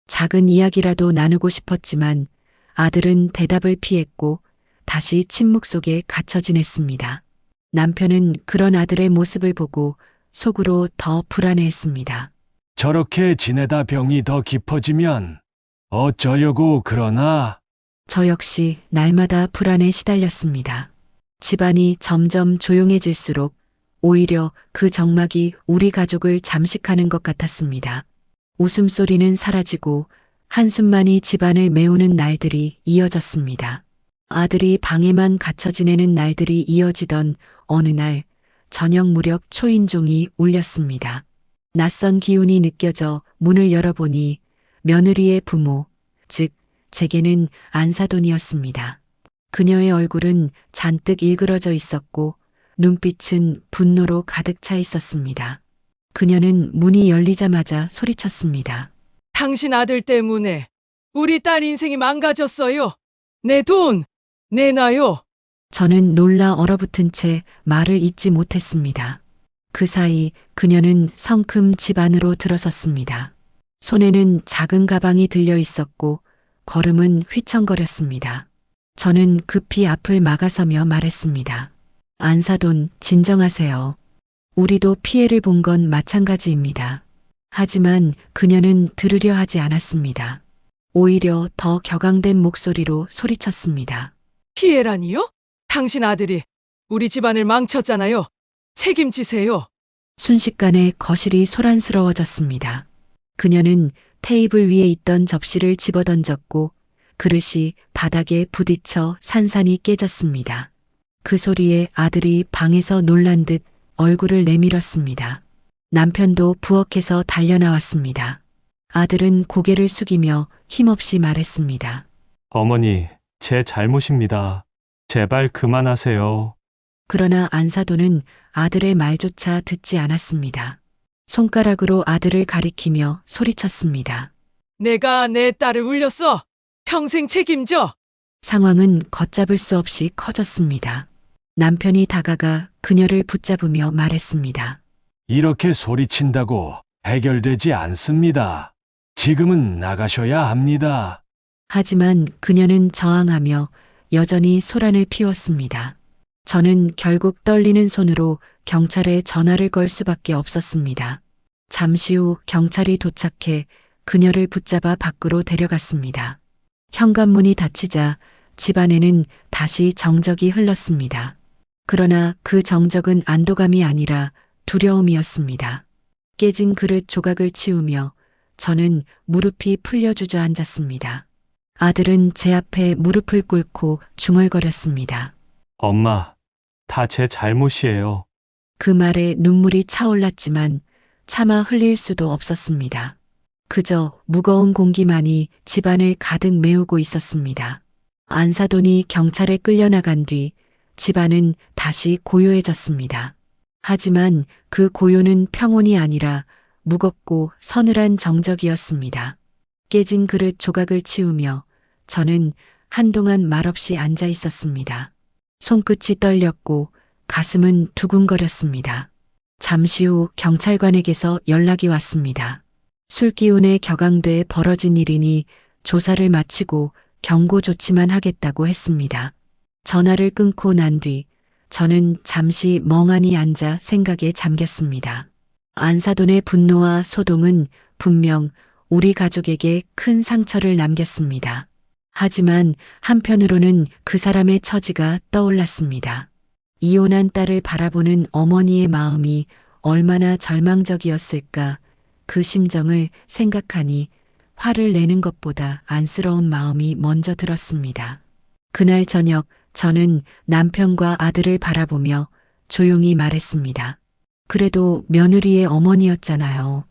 작은 이야기라도 나누고 싶었지만 아들은 대답을 피했고 다시 침묵 속에 갇혀 지냈습니다. 남편은 그런 아들의 모습을 보고 속으로 더 불안해했습니다. 저렇게 지내다 병이 더 깊어지면 어쩌려고 그러나? 저 역시 날마다 불안에 시달렸습니다. 집안이 점점 조용해질수록 오히려 그 정막이 우리 가족을 잠식하는 것 같았습니다. 웃음소리는 사라지고 한숨만이 집안을 메우는 날들이 이어졌습니다. 아들이 방에만 갇혀 지내는 날들이 이어지던 어느 날 저녁 무렵 초인종이 울렸습니다. 낯선 기운이 느껴져 문을 열어보니 며느리의 부모, 즉 제게는 안사돈이었습니다. 그녀의 얼굴은 잔뜩 일그러져 있었고 눈빛은 분노로 가득 차 있었습니다. 그녀는 문이 열리자마자 소리쳤습니다. 당신 아들 때문에 우리 딸 인생이 망가졌어요. 내 돈 내놔요. 저는 놀라 얼어붙은 채 말을 잇지 못했습니다. 그 사이 그녀는 성큼 집 안으로 들어섰습니다. 손에는 작은 가방이 들려 있었고 걸음은 휘청거렸습니다. 저는 급히 앞을 막아서며 말했습니다. 안사돈, 진정하세요. 우리도 피해를 본 건 마찬가지입니다. 하지만 그녀는 들으려 하지 않았습니다. 오히려 더 격앙된 목소리로 소리쳤습니다. 피해라니요? 당신 아들이 우리 집안을 망쳤잖아요. 책임지세요. 순식간에 거실이 소란스러워졌습니다. 그녀는 테이블 위에 있던 접시를 집어던졌고 그릇이 바닥에 부딪혀 산산이 깨졌습니다. 그 소리에 아들이 방에서 놀란 듯 얼굴을 내밀었습니다. 남편도 부엌에서 달려나왔습니다. 아들은 고개를 숙이며 힘없이 말했습니다. 어머니, 제 잘못입니다. 제발 그만하세요. 그러나 안사돈은 아들의 말조차 듣지 않았습니다. 손가락으로 아들을 가리키며 소리쳤습니다. 내가 내 딸을 울렸어. 평생 책임져. 상황은 걷잡을 수 없이 커졌습니다. 남편이 다가가 그녀를 붙잡으며 말했습니다. 이렇게 소리친다고 해결되지 않습니다. 지금은 나가셔야 합니다. 하지만 그녀는 저항하며 여전히 소란을 피웠습니다. 저는 결국 떨리는 손으로 경찰에 전화를 걸 수밖에 없었습니다. 잠시 후 경찰이 도착해 그녀를 붙잡아 밖으로 데려갔습니다. 현관문이 닫히자 집안에는 다시 정적이 흘렀습니다. 그러나 그 정적은 안도감이 아니라 두려움이었습니다. 깨진 그릇 조각을 치우며 저는 무릎이 풀려 주저앉았습니다. 아들은 제 앞에 무릎을 꿇고 중얼거렸습니다. 엄마, 다 제 잘못이에요. 그 말에 눈물이 차올랐지만 차마 흘릴 수도 없었습니다. 그저 무거운 공기만이 집안을 가득 메우고 있었습니다. 안사돈이 경찰에 끌려나간 뒤 집안은 다시 고요해졌습니다. 하지만 그 고요는 평온이 아니라 무겁고 서늘한 정적이었습니다. 깨진 그릇 조각을 치우며 저는 한동안 말없이 앉아 있었습니다. 손끝이 떨렸고 가슴은 두근거렸습니다. 잠시 후 경찰관에게서 연락이 왔습니다. 술기운에 격앙돼 벌어진 일이니 조사를 마치고 경고 조치만 하겠다고 했습니다. 전화를 끊고 난 뒤 저는 잠시 멍하니 앉아 생각에 잠겼습니다. 안사돈의 분노와 소동은 분명 우리 가족에게 큰 상처를 남겼습니다. 하지만 한편으로는 그 사람의 처지가 떠올랐습니다. 이혼한 딸을 바라보는 어머니의 마음이 얼마나 절망적이었을까. 그 심정을 생각하니 화를 내는 것보다 안쓰러운 마음이 먼저 들었습니다. 그날 저녁 저는 남편과 아들을 바라보며 조용히 말했습니다. 그래도 며느리의 어머니였잖아요.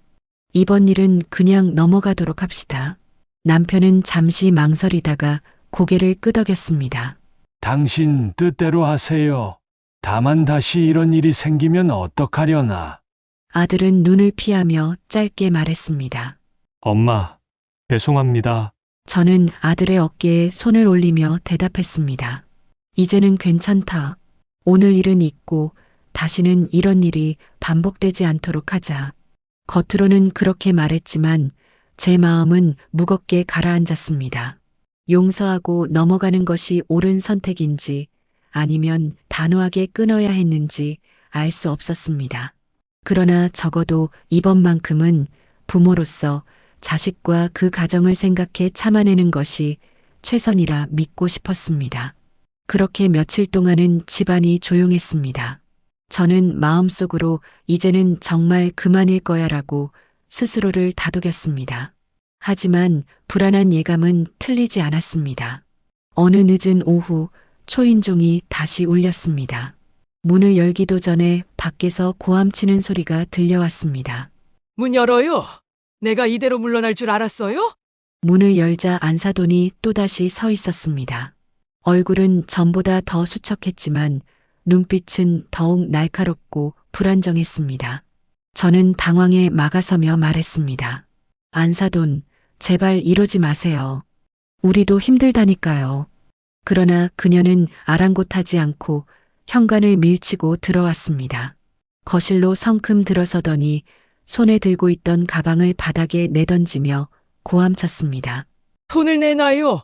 이번 일은 그냥 넘어가도록 합시다. 남편은 잠시 망설이다가 고개를 끄덕였습니다. 당신 뜻대로 하세요. 다만 다시 이런 일이 생기면 어떡하려나. 아들은 눈을 피하며 짧게 말했습니다. 엄마, 죄송합니다. 저는 아들의 어깨에 손을 올리며 대답했습니다. 이제는 괜찮다. 오늘 일은 잊고 다시는 이런 일이 반복되지 않도록 하자. 겉으로는 그렇게 말했지만 제 마음은 무겁게 가라앉았습니다. 용서하고 넘어가는 것이 옳은 선택인지 아니면 단호하게 끊어야 했는지 알 수 없었습니다. 그러나 적어도 이번만큼은 부모로서 자식과 그 가정을 생각해 참아내는 것이 최선이라 믿고 싶었습니다. 그렇게 며칠 동안은 집안이 조용했습니다. 저는 마음속으로 이제는 정말 그만일 거야라고 스스로를 다독였습니다. 하지만 불안한 예감은 틀리지 않았습니다. 어느 늦은 오후 초인종이 다시 울렸습니다. 문을 열기도 전에 밖에서 고함치는 소리가 들려왔습니다. 문 열어요. 내가 이대로 물러날 줄 알았어요? 문을 열자 안사돈이 또다시 서 있었습니다. 얼굴은 전보다 더 수척했지만 눈빛은 더욱 날카롭고 불안정했습니다. 저는 당황해 막아서며 말했습니다. 안사돈, 제발 이러지 마세요. 우리도 힘들다니까요. 그러나 그녀는 아랑곳하지 않고 현관을 밀치고 들어왔습니다. 거실로 성큼 들어서더니 손에 들고 있던 가방을 바닥에 내던지며 고함쳤습니다. 돈을 내놔요.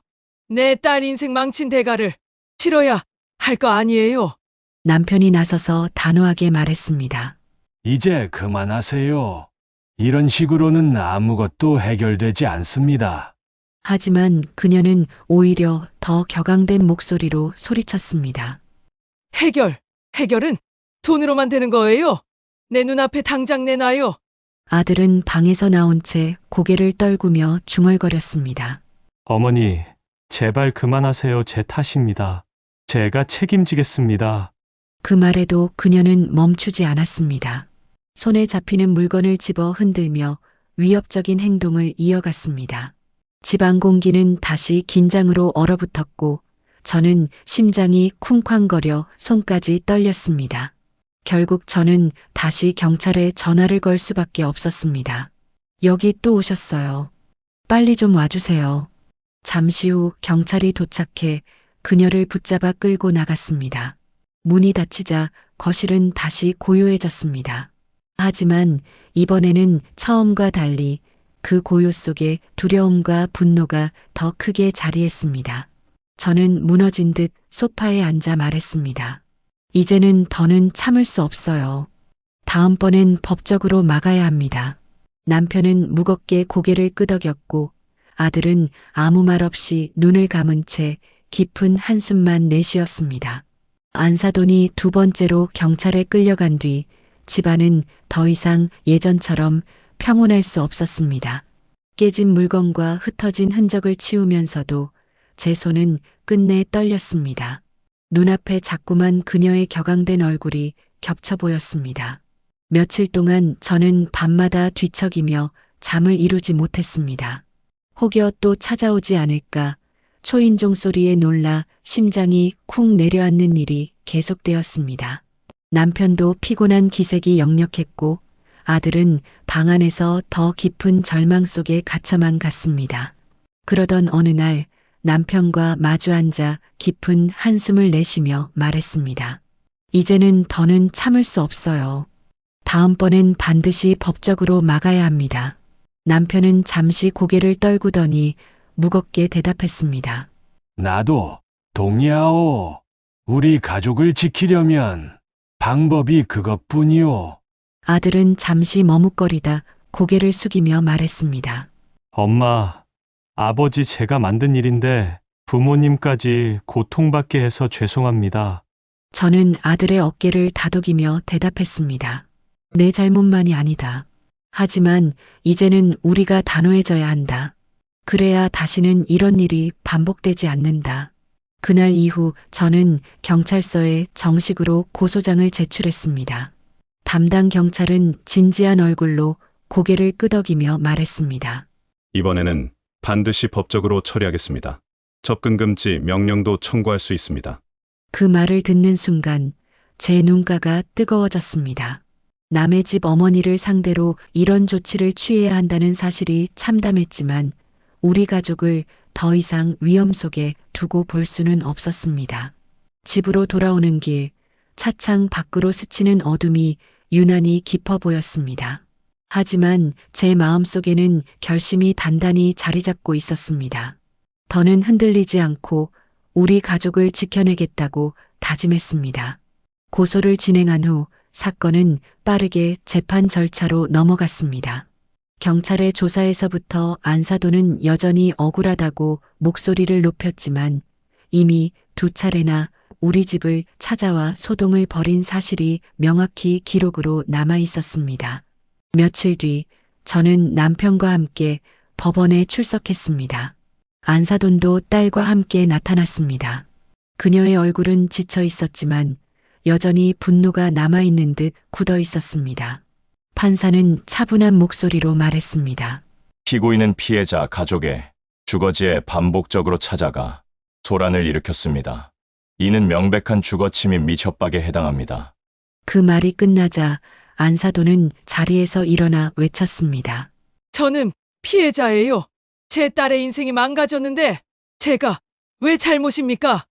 내 딸 인생 망친 대가를 치러야 할 거 아니에요. 남편이 나서서 단호하게 말했습니다. 이제 그만하세요. 이런 식으로는 아무것도 해결되지 않습니다. 하지만 그녀는 오히려 더 격앙된 목소리로 소리쳤습니다. 해결은 돈으로만 되는 거예요. 내 눈앞에 당장 내놔요. 아들은 방에서 나온 채 고개를 떨구며 중얼거렸습니다. 어머니, 제발 그만하세요. 제 탓입니다. 제가 책임지겠습니다. 그 말에도 그녀는 멈추지 않았습니다. 손에 잡히는 물건을 집어 흔들며 위협적인 행동을 이어갔습니다. 집안 공기는 다시 긴장으로 얼어붙었고 저는 심장이 쿵쾅거려 손까지 떨렸습니다. 결국 저는 다시 경찰에 전화를 걸 수밖에 없었습니다. 여기 또 오셨어요. 빨리 좀 와주세요. 잠시 후 경찰이 도착해 그녀를 붙잡아 끌고 나갔습니다. 문이 닫히자 거실은 다시 고요해졌습니다. 하지만 이번에는 처음과 달리 그 고요 속에 두려움과 분노가 더 크게 자리했습니다. 저는 무너진 듯 소파에 앉아 말했습니다. 이제는 더는 참을 수 없어요. 다음번엔 법적으로 막아야 합니다. 남편은 무겁게 고개를 끄덕였고 아들은 아무 말 없이 눈을 감은 채 깊은 한숨만 내쉬었습니다. 안사돈이 두 번째로 경찰에 끌려간 뒤 집안은 더 이상 예전처럼 평온할 수 없었습니다. 깨진 물건과 흩어진 흔적을 치우면서도 제 손은 끝내 떨렸습니다. 눈앞에 자꾸만 그녀의 격앙된 얼굴이 겹쳐 보였습니다. 며칠 동안 저는 밤마다 뒤척이며 잠을 이루지 못했습니다. 혹여 또 찾아오지 않을까 초인종 소리에 놀라 심장이 쿵 내려앉는 일이 계속되었습니다. 남편도 피곤한 기색이 역력했고 아들은 방 안에서 더 깊은 절망 속에 갇혀만 갔습니다. 그러던 어느 날 남편과 마주 앉아 깊은 한숨을 내쉬며 말했습니다. 이제는 더는 참을 수 없어요. 다음번엔 반드시 법적으로 막아야 합니다. 남편은 잠시 고개를 떨구더니 무겁게 대답했습니다. 나도 동의하오. 우리 가족을 지키려면 방법이 그것뿐이오. 아들은 잠시 머뭇거리다 고개를 숙이며 말했습니다. 엄마, 아버지 제가 만든 일인데 부모님까지 고통받게 해서 죄송합니다. 저는 아들의 어깨를 다독이며 대답했습니다. 내 잘못만이 아니다. 하지만 이제는 우리가 단호해져야 한다. 그래야 다시는 이런 일이 반복되지 않는다. 그날 이후 저는 경찰서에 정식으로 고소장을 제출했습니다. 담당 경찰은 진지한 얼굴로 고개를 끄덕이며 말했습니다. 이번에는 반드시 법적으로 처리하겠습니다. 접근 금지 명령도 청구할 수 있습니다. 그 말을 듣는 순간 제 눈가가 뜨거워졌습니다. 남의 집 어머니를 상대로 이런 조치를 취해야 한다는 사실이 참담했지만 우리 가족을 더 이상 위험 속에 두고 볼 수는 없었습니다. 집으로 돌아오는 길, 차창 밖으로 스치는 어둠이 유난히 깊어 보였습니다. 하지만 제 마음속에는 결심이 단단히 자리 잡고 있었습니다. 더는 흔들리지 않고 우리 가족을 지켜내겠다고 다짐했습니다. 고소를 진행한 후 사건은 빠르게 재판 절차로 넘어갔습니다. 경찰의 조사에서부터 안사도는 여전히 억울하다고 목소리를 높였지만 이미 2차례나 우리 집을 찾아와 소동을 벌인 사실이 명확히 기록으로 남아 있었습니다. 며칠 뒤 저는 남편과 함께 법원에 출석했습니다. 안사돈도 딸과 함께 나타났습니다. 그녀의 얼굴은 지쳐 있었지만 여전히 분노가 남아있는 듯 굳어 있었습니다. 판사는 차분한 목소리로 말했습니다. 피고인은 피해자 가족의 주거지에 반복적으로 찾아가 소란을 일으켰습니다. 이는 명백한 주거침입 및 협박에 해당합니다. 그 말이 끝나자 안사돈은 자리에서 일어나 외쳤습니다. 저는 피해자예요. 제 딸의 인생이 망가졌는데 제가 왜 잘못입니까?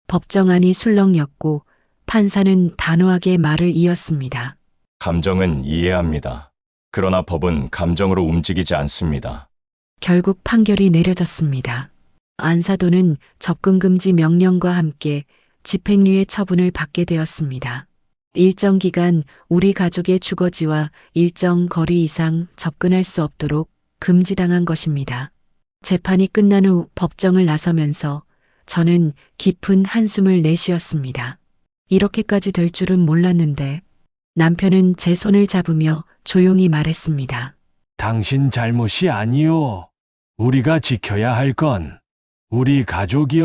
법정안이 술렁였고 판사는 단호하게 말을 이었습니다. 감정은 이해합니다. 그러나 법은 감정으로 움직이지 않습니다. 결국 판결이 내려졌습니다. 안사돈은 접근금지 명령과 함께 집행유예 처분을 받게 되었습니다. 일정 기간 우리 가족의 주거지와 일정 거리 이상 접근할 수 없도록 금지당한 것입니다. 재판이 끝난 후 법정을 나서면서 저는 깊은 한숨을 내쉬었습니다. 이렇게까지 될 줄은 몰랐는데 남편은 제 손을 잡으며 조용히 말했습니다. 당신 잘못이 아니요. 우리가 지켜야 할 건 우리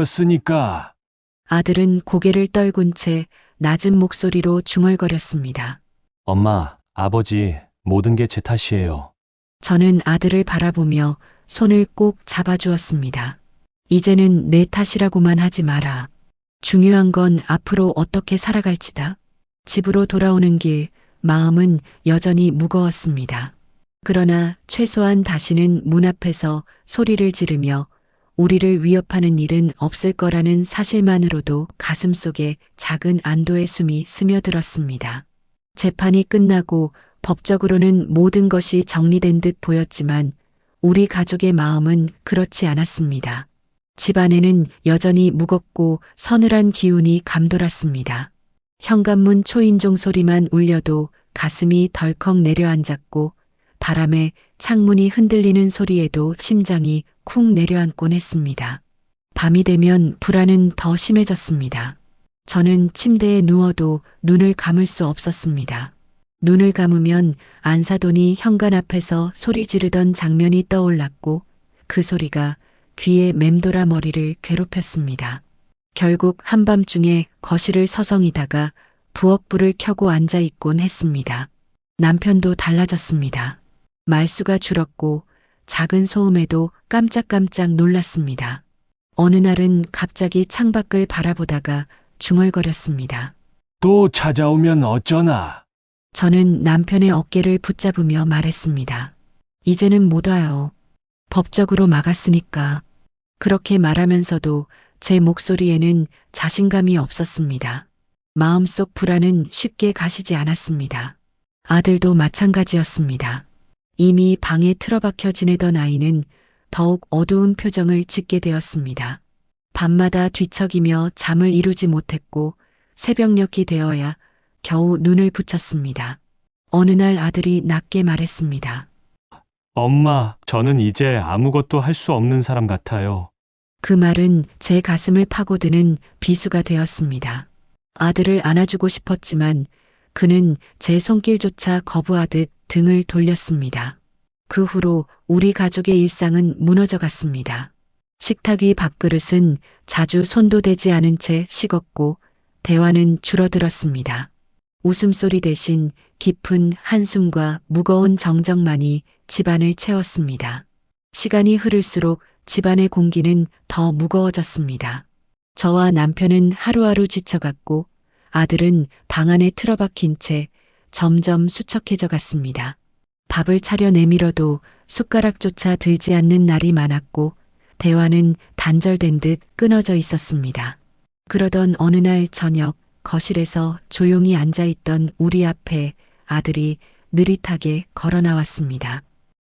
가족이었으니까. 아들은 고개를 떨군 채 낮은 목소리로 중얼거렸습니다. 엄마, 아버지, 모든 게 제 탓이에요. 저는 아들을 바라보며 손을 꼭 잡아주었습니다. 이제는 내 탓이라고만 하지 마라. 중요한 건 앞으로 어떻게 살아갈지다. 집으로 돌아오는 길, 마음은 여전히 무거웠습니다. 그러나 최소한 다시는 문 앞에서 소리를 지르며 우리를 위협하는 일은 없을 거라는 사실만으로도 가슴속에 작은 안도의 숨이 스며들었습니다. 재판이 끝나고 법적으로는 모든 것이 정리된 듯 보였지만 우리 가족의 마음은 그렇지 않았습니다. 집안에는 여전히 무겁고 서늘한 기운이 감돌았습니다. 현관문 초인종 소리만 울려도 가슴이 덜컥 내려앉았고 바람에 창문이 흔들리는 소리에도 심장이 쿵 내려앉곤 했습니다. 밤이 되면 불안은 더 심해졌습니다. 저는 침대에 누워도 눈을 감을 수 없었습니다. 눈을 감으면 안사돈이 현관 앞에서 소리 지르던 장면이 떠올랐고 그 소리가 귀에 맴돌아 머리를 괴롭혔습니다. 결국 한밤중에 거실을 서성이다가 부엌불을 켜고 앉아 있곤 했습니다. 남편도 달라졌습니다. 말수가 줄었고 작은 소음에도 깜짝깜짝 놀랐습니다. 어느 날은 갑자기 창밖을 바라보다가 중얼거렸습니다. 또 찾아오면 어쩌나. 저는 남편의 어깨를 붙잡으며 말했습니다. 이제는 못 와요. 법적으로 막았으니까. 그렇게 말하면서도 제 목소리에는 자신감이 없었습니다. 마음속 불안은 쉽게 가시지 않았습니다. 아들도 마찬가지였습니다. 이미 방에 틀어박혀 지내던 아이는 더욱 어두운 표정을 짓게 되었습니다. 밤마다 뒤척이며 잠을 이루지 못했고 새벽녘이 되어야 겨우 눈을 붙였습니다. 어느 날 아들이 낮게 말했습니다. 엄마, 저는 이제 아무것도 할 수 없는 사람 같아요. 그 말은 제 가슴을 파고드는 비수가 되었습니다. 아들을 안아주고 싶었지만 그는 제 손길조차 거부하듯 등을 돌렸습니다. 그 후로 우리 가족의 일상은 무너져 갔습니다. 식탁 위 밥그릇은 자주 손도 대지 않은 채 식었고 대화는 줄어들었습니다. 웃음소리 대신 깊은 한숨과 무거운 정적만이 집안을 채웠습니다. 시간이 흐를수록 집안의 공기는 더 무거워졌습니다. 저와 남편은 하루하루 지쳐갔고 아들은 방 안에 틀어박힌 채 점점 수척해져 갔습니다. 밥을 차려 내밀어도 숟가락조차 들지 않는 날이 많았고 대화는 단절된 듯 끊어져 있었습니다. 그러던 어느 날 저녁 거실에서 조용히 앉아있던 우리 앞에 아들이 느릿하게 걸어 나왔습니다.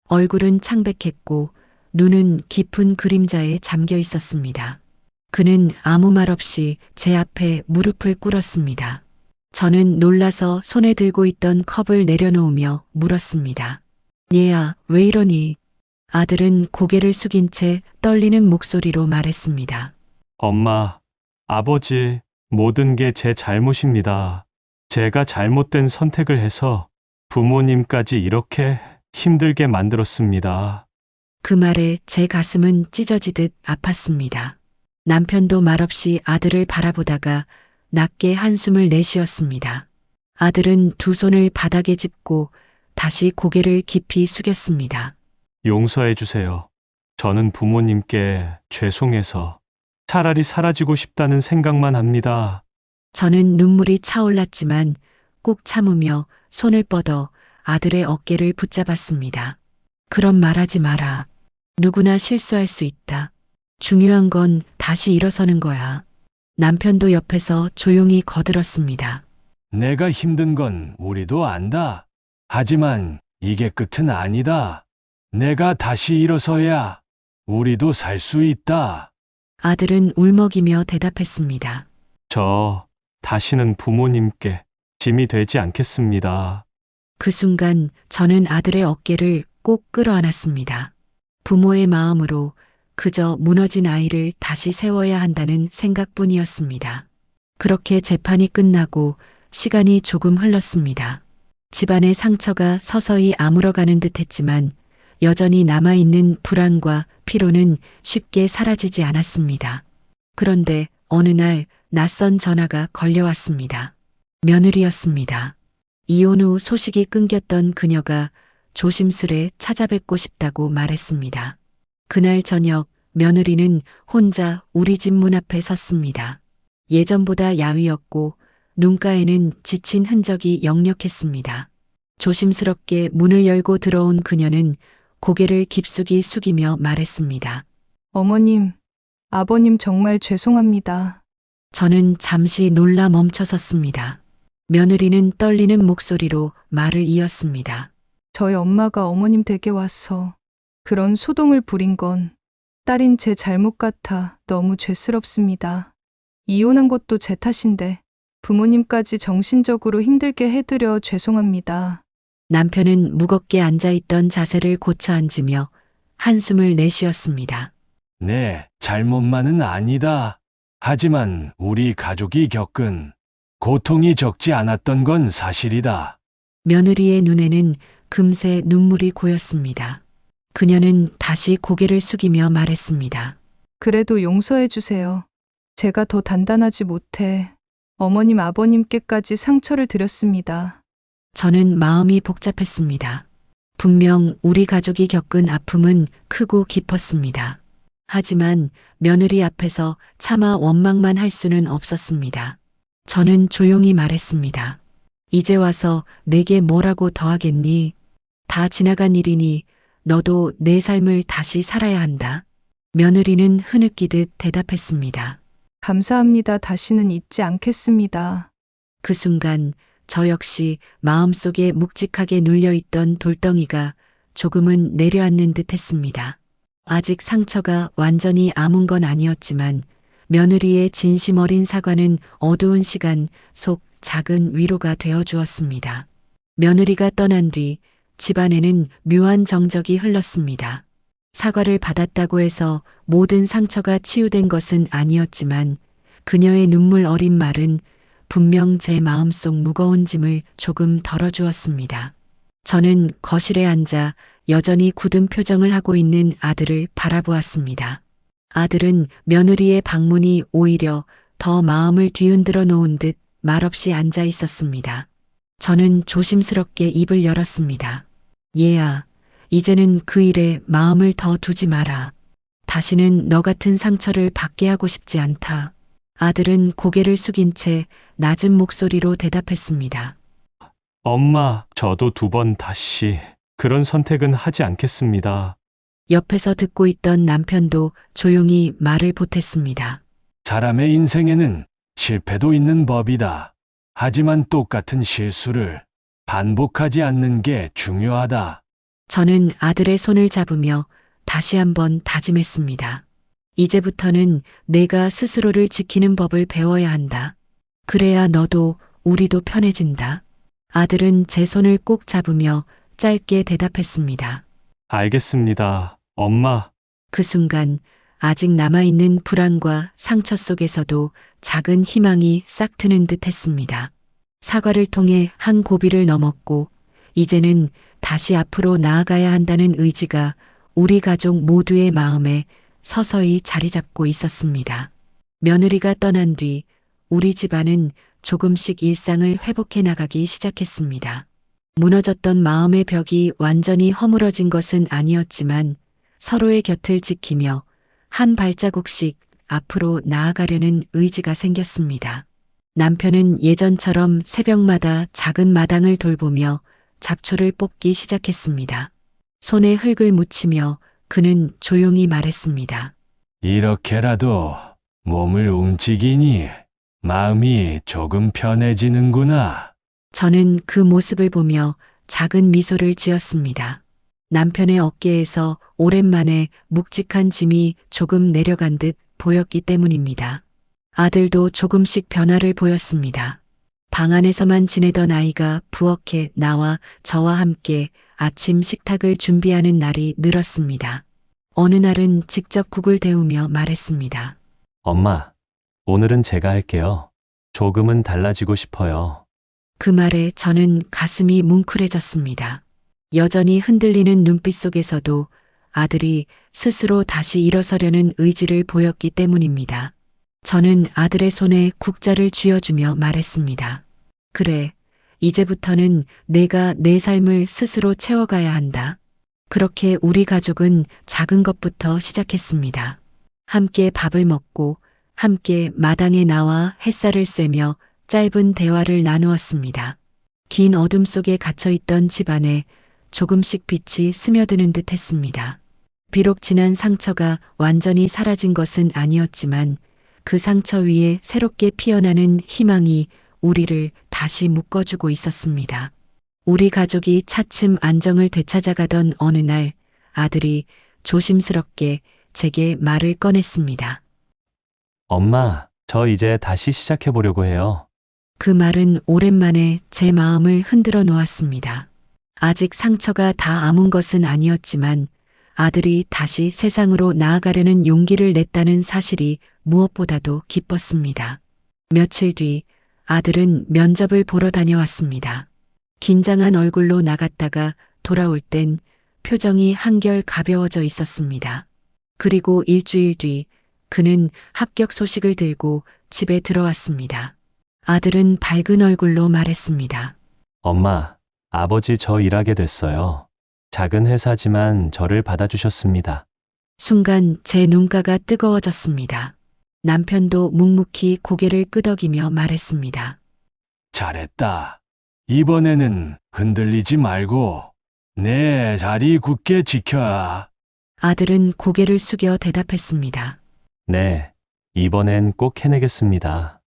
얼굴은 창백했고 눈은 깊은 그림자에 잠겨 있었습니다. 그는 아무 말 없이 제 앞에 무릎을 꿇었습니다. 저는 놀라서 손에 들고 있던 컵을 내려놓으며 물었습니다. 얘야, 왜 이러니? 아들은 고개를 숙인 채 떨리는 목소리로 말했습니다. 엄마, 아버지, 모든 게 제 잘못입니다. 제가 잘못된 선택을 해서 부모님까지 이렇게 힘들게 만들었습니다. 그 말에 제 가슴은 찢어지듯 아팠습니다. 남편도 말없이 아들을 바라보다가 낮게 한숨을 내쉬었습니다. 아들은 두 손을 바닥에 짚고 다시 고개를 깊이 숙였습니다. 용서해 주세요. 저는 부모님께 죄송해서 차라리 사라지고 싶다는 생각만 합니다. 저는 눈물이 차올랐지만 꾹 참으며 손을 뻗어 아들의 어깨를 붙잡았습니다. 그런 말하지 마라. 누구나 실수할 수 있다. 중요한 건 다시 일어서는 거야. 남편도 옆에서 조용히 거들었습니다. 내가 힘든 건 우리도 안다. 하지만 이게 끝은 아니다. 내가 다시 일어서야 우리도 살 수 있다. 아들은 울먹이며 대답했습니다. 저 다시는 부모님께 짐이 되지 않겠습니다. 그 순간 저는 아들의 어깨를 꼭 끌어안았습니다. 부모의 마음으로 그저 무너진 아이를 다시 세워야 한다는 생각뿐이었습니다. 그렇게 재판이 끝나고 시간이 조금 흘렀습니다. 집안의 상처가 서서히 아물어가는 듯 했지만 여전히 남아있는 불안과 피로는 쉽게 사라지지 않았습니다. 그런데 어느 날 낯선 전화가 걸려왔습니다. 며느리였습니다. 이혼 후 소식이 끊겼던 그녀가 조심스레 찾아뵙고 싶다고 말했습니다. 그날 저녁 며느리는 혼자 우리 집 문 앞에 섰습니다. 예전보다 야위었고 눈가에는 지친 흔적이 역력했습니다. 조심스럽게 문을 열고 들어온 그녀는 고개를 깊숙이 숙이며 말했습니다. 어머님, 아버님 정말 죄송합니다. 저는 잠시 놀라 멈춰섰습니다. 며느리는 떨리는 목소리로 말을 이었습니다. 저희 엄마가 어머님 댁에 와서 그런 소동을 부린 건 딸인 제 잘못 같아 너무 죄스럽습니다. 이혼한 것도 제 탓인데 부모님까지 정신적으로 힘들게 해드려 죄송합니다. 남편은 무겁게 앉아있던 자세를 고쳐 앉으며 한숨을 내쉬었습니다. 네, 잘못만은 아니다. 하지만 우리 가족이 겪은 고통이 적지 않았던 건 사실이다. 며느리의 눈에는 금세 눈물이 고였습니다. 그녀는 다시 고개를 숙이며 말했습니다. 그래도 용서해 주세요. 제가 더 단단하지 못해 어머님 아버님께까지 상처를 드렸습니다. 저는 마음이 복잡했습니다. 분명 우리 가족이 겪은 아픔은 크고 깊었습니다. 하지만 며느리 앞에서 차마 원망만 할 수는 없었습니다. 저는 조용히 말했습니다. 이제 와서 내게 뭐라고 더하겠니? 다 지나간 일이니 너도 내 삶을 다시 살아야 한다. 며느리는 흐느끼듯 대답했습니다. 감사합니다. 다시는 잊지 않겠습니다. 그 순간 저 역시 마음속에 묵직하게 눌려있던 돌덩이가 조금은 내려앉는 듯 했습니다. 아직 상처가 완전히 아문 건 아니었지만 며느리의 진심 어린 사과는 어두운 시간 속 작은 위로가 되어 주었습니다. 며느리가 떠난 뒤 집안에는 묘한 정적이 흘렀습니다. 사과를 받았다고 해서 모든 상처가 치유된 것은 아니었지만 그녀의 눈물 어린 말은 분명 제 마음속 무거운 짐을 조금 덜어주었습니다. 저는 거실에 앉아 여전히 굳은 표정을 하고 있는 아들을 바라보았습니다. 아들은 며느리의 방문이 오히려 더 마음을 뒤흔들어 놓은 듯 말없이 앉아 있었습니다. 저는 조심스럽게 입을 열었습니다. 얘야, 이제는 그 일에 마음을 더 두지 마라. 다시는 너 같은 상처를 받게 하고 싶지 않다. 아들은 고개를 숙인 채 낮은 목소리로 대답했습니다. 엄마, 저도 2번 다시 그런 선택은 하지 않겠습니다. 옆에서 듣고 있던 남편도 조용히 말을 보탰습니다. 사람의 인생에는 실패도 있는 법이다. 하지만 똑같은 실수를 반복하지 않는 게 중요하다. 저는 아들의 손을 잡으며 다시 한번 다짐했습니다. 이제부터는 내가 스스로를 지키는 법을 배워야 한다. 그래야 너도 우리도 편해진다. 아들은 제 손을 꼭 잡으며 짧게 대답했습니다. 알겠습니다, 엄마. 그 순간 아직 남아있는 불안과 상처 속에서도 작은 희망이 싹 트는 듯 했습니다. 사과를 통해 한 고비를 넘었고 이제는 다시 앞으로 나아가야 한다는 의지가 우리 가족 모두의 마음에 서서히 자리 잡고 있었습니다. 며느리가 떠난 뒤 우리 집안은 조금씩 일상을 회복해 나가기 시작했습니다. 무너졌던 마음의 벽이 완전히 허물어진 것은 아니었지만 서로의 곁을 지키며 한 발자국씩 앞으로 나아가려는 의지가 생겼습니다. 남편은 예전처럼 새벽마다 작은 마당을 돌보며 잡초를 뽑기 시작했습니다. 손에 흙을 묻히며 그는 조용히 말했습니다. 이렇게라도 몸을 움직이니 마음이 조금 편해지는구나. 저는 그 모습을 보며 작은 미소를 지었습니다. 남편의 어깨에서 오랜만에 묵직한 짐이 조금 내려간 듯 보였기 때문입니다. 아들도 조금씩 변화를 보였습니다. 방 안에서만 지내던 아이가 부엌에 나와 저와 함께 아침 식탁을 준비하는 날이 늘었습니다. 어느 날은 직접 국을 데우며 말했습니다. 엄마, 오늘은 제가 할게요. 조금은 달라지고 싶어요. 그 말에 저는 가슴이 뭉클해졌습니다. 여전히 흔들리는 눈빛 속에서도 아들이 스스로 다시 일어서려는 의지를 보였기 때문입니다. 저는 아들의 손에 국자를 쥐어주며 말했습니다. 그래, 이제부터는 내가 내 삶을 스스로 채워가야 한다. 그렇게 우리 가족은 작은 것부터 시작했습니다. 함께 밥을 먹고 함께 마당에 나와 햇살을 쐬며 짧은 대화를 나누었습니다. 긴 어둠 속에 갇혀있던 집안에 조금씩 빛이 스며드는 듯 했습니다. 비록 지난 상처가 완전히 사라진 것은 아니었지만 그 상처 위에 새롭게 피어나는 희망이 우리를 다시 묶어주고 있었습니다. 우리 가족이 차츰 안정을 되찾아가던 어느 날 아들이 조심스럽게 제게 말을 꺼냈습니다. 엄마, 저 이제 다시 시작해보려고 해요. 그 말은 오랜만에 제 마음을 흔들어 놓았습니다. 아직 상처가 다 아문 것은 아니었지만 아들이 다시 세상으로 나아가려는 용기를 냈다는 사실이 무엇보다도 기뻤습니다. 며칠 뒤 아들은 면접을 보러 다녀왔습니다. 긴장한 얼굴로 나갔다가 돌아올 땐 표정이 한결 가벼워져 있었습니다. 그리고 일주일 뒤 그는 합격 소식을 들고 집에 들어왔습니다. 아들은 밝은 얼굴로 말했습니다. 엄마, 아버지 저 일하게 됐어요. 작은 회사지만 저를 받아주셨습니다. 순간 제 눈가가 뜨거워졌습니다. 남편도 묵묵히 고개를 끄덕이며 말했습니다. 잘했다. 이번에는 흔들리지 말고 내 자리 굳게 지켜야. 아들은 고개를 숙여 대답했습니다. 네, 이번엔 꼭 해내겠습니다.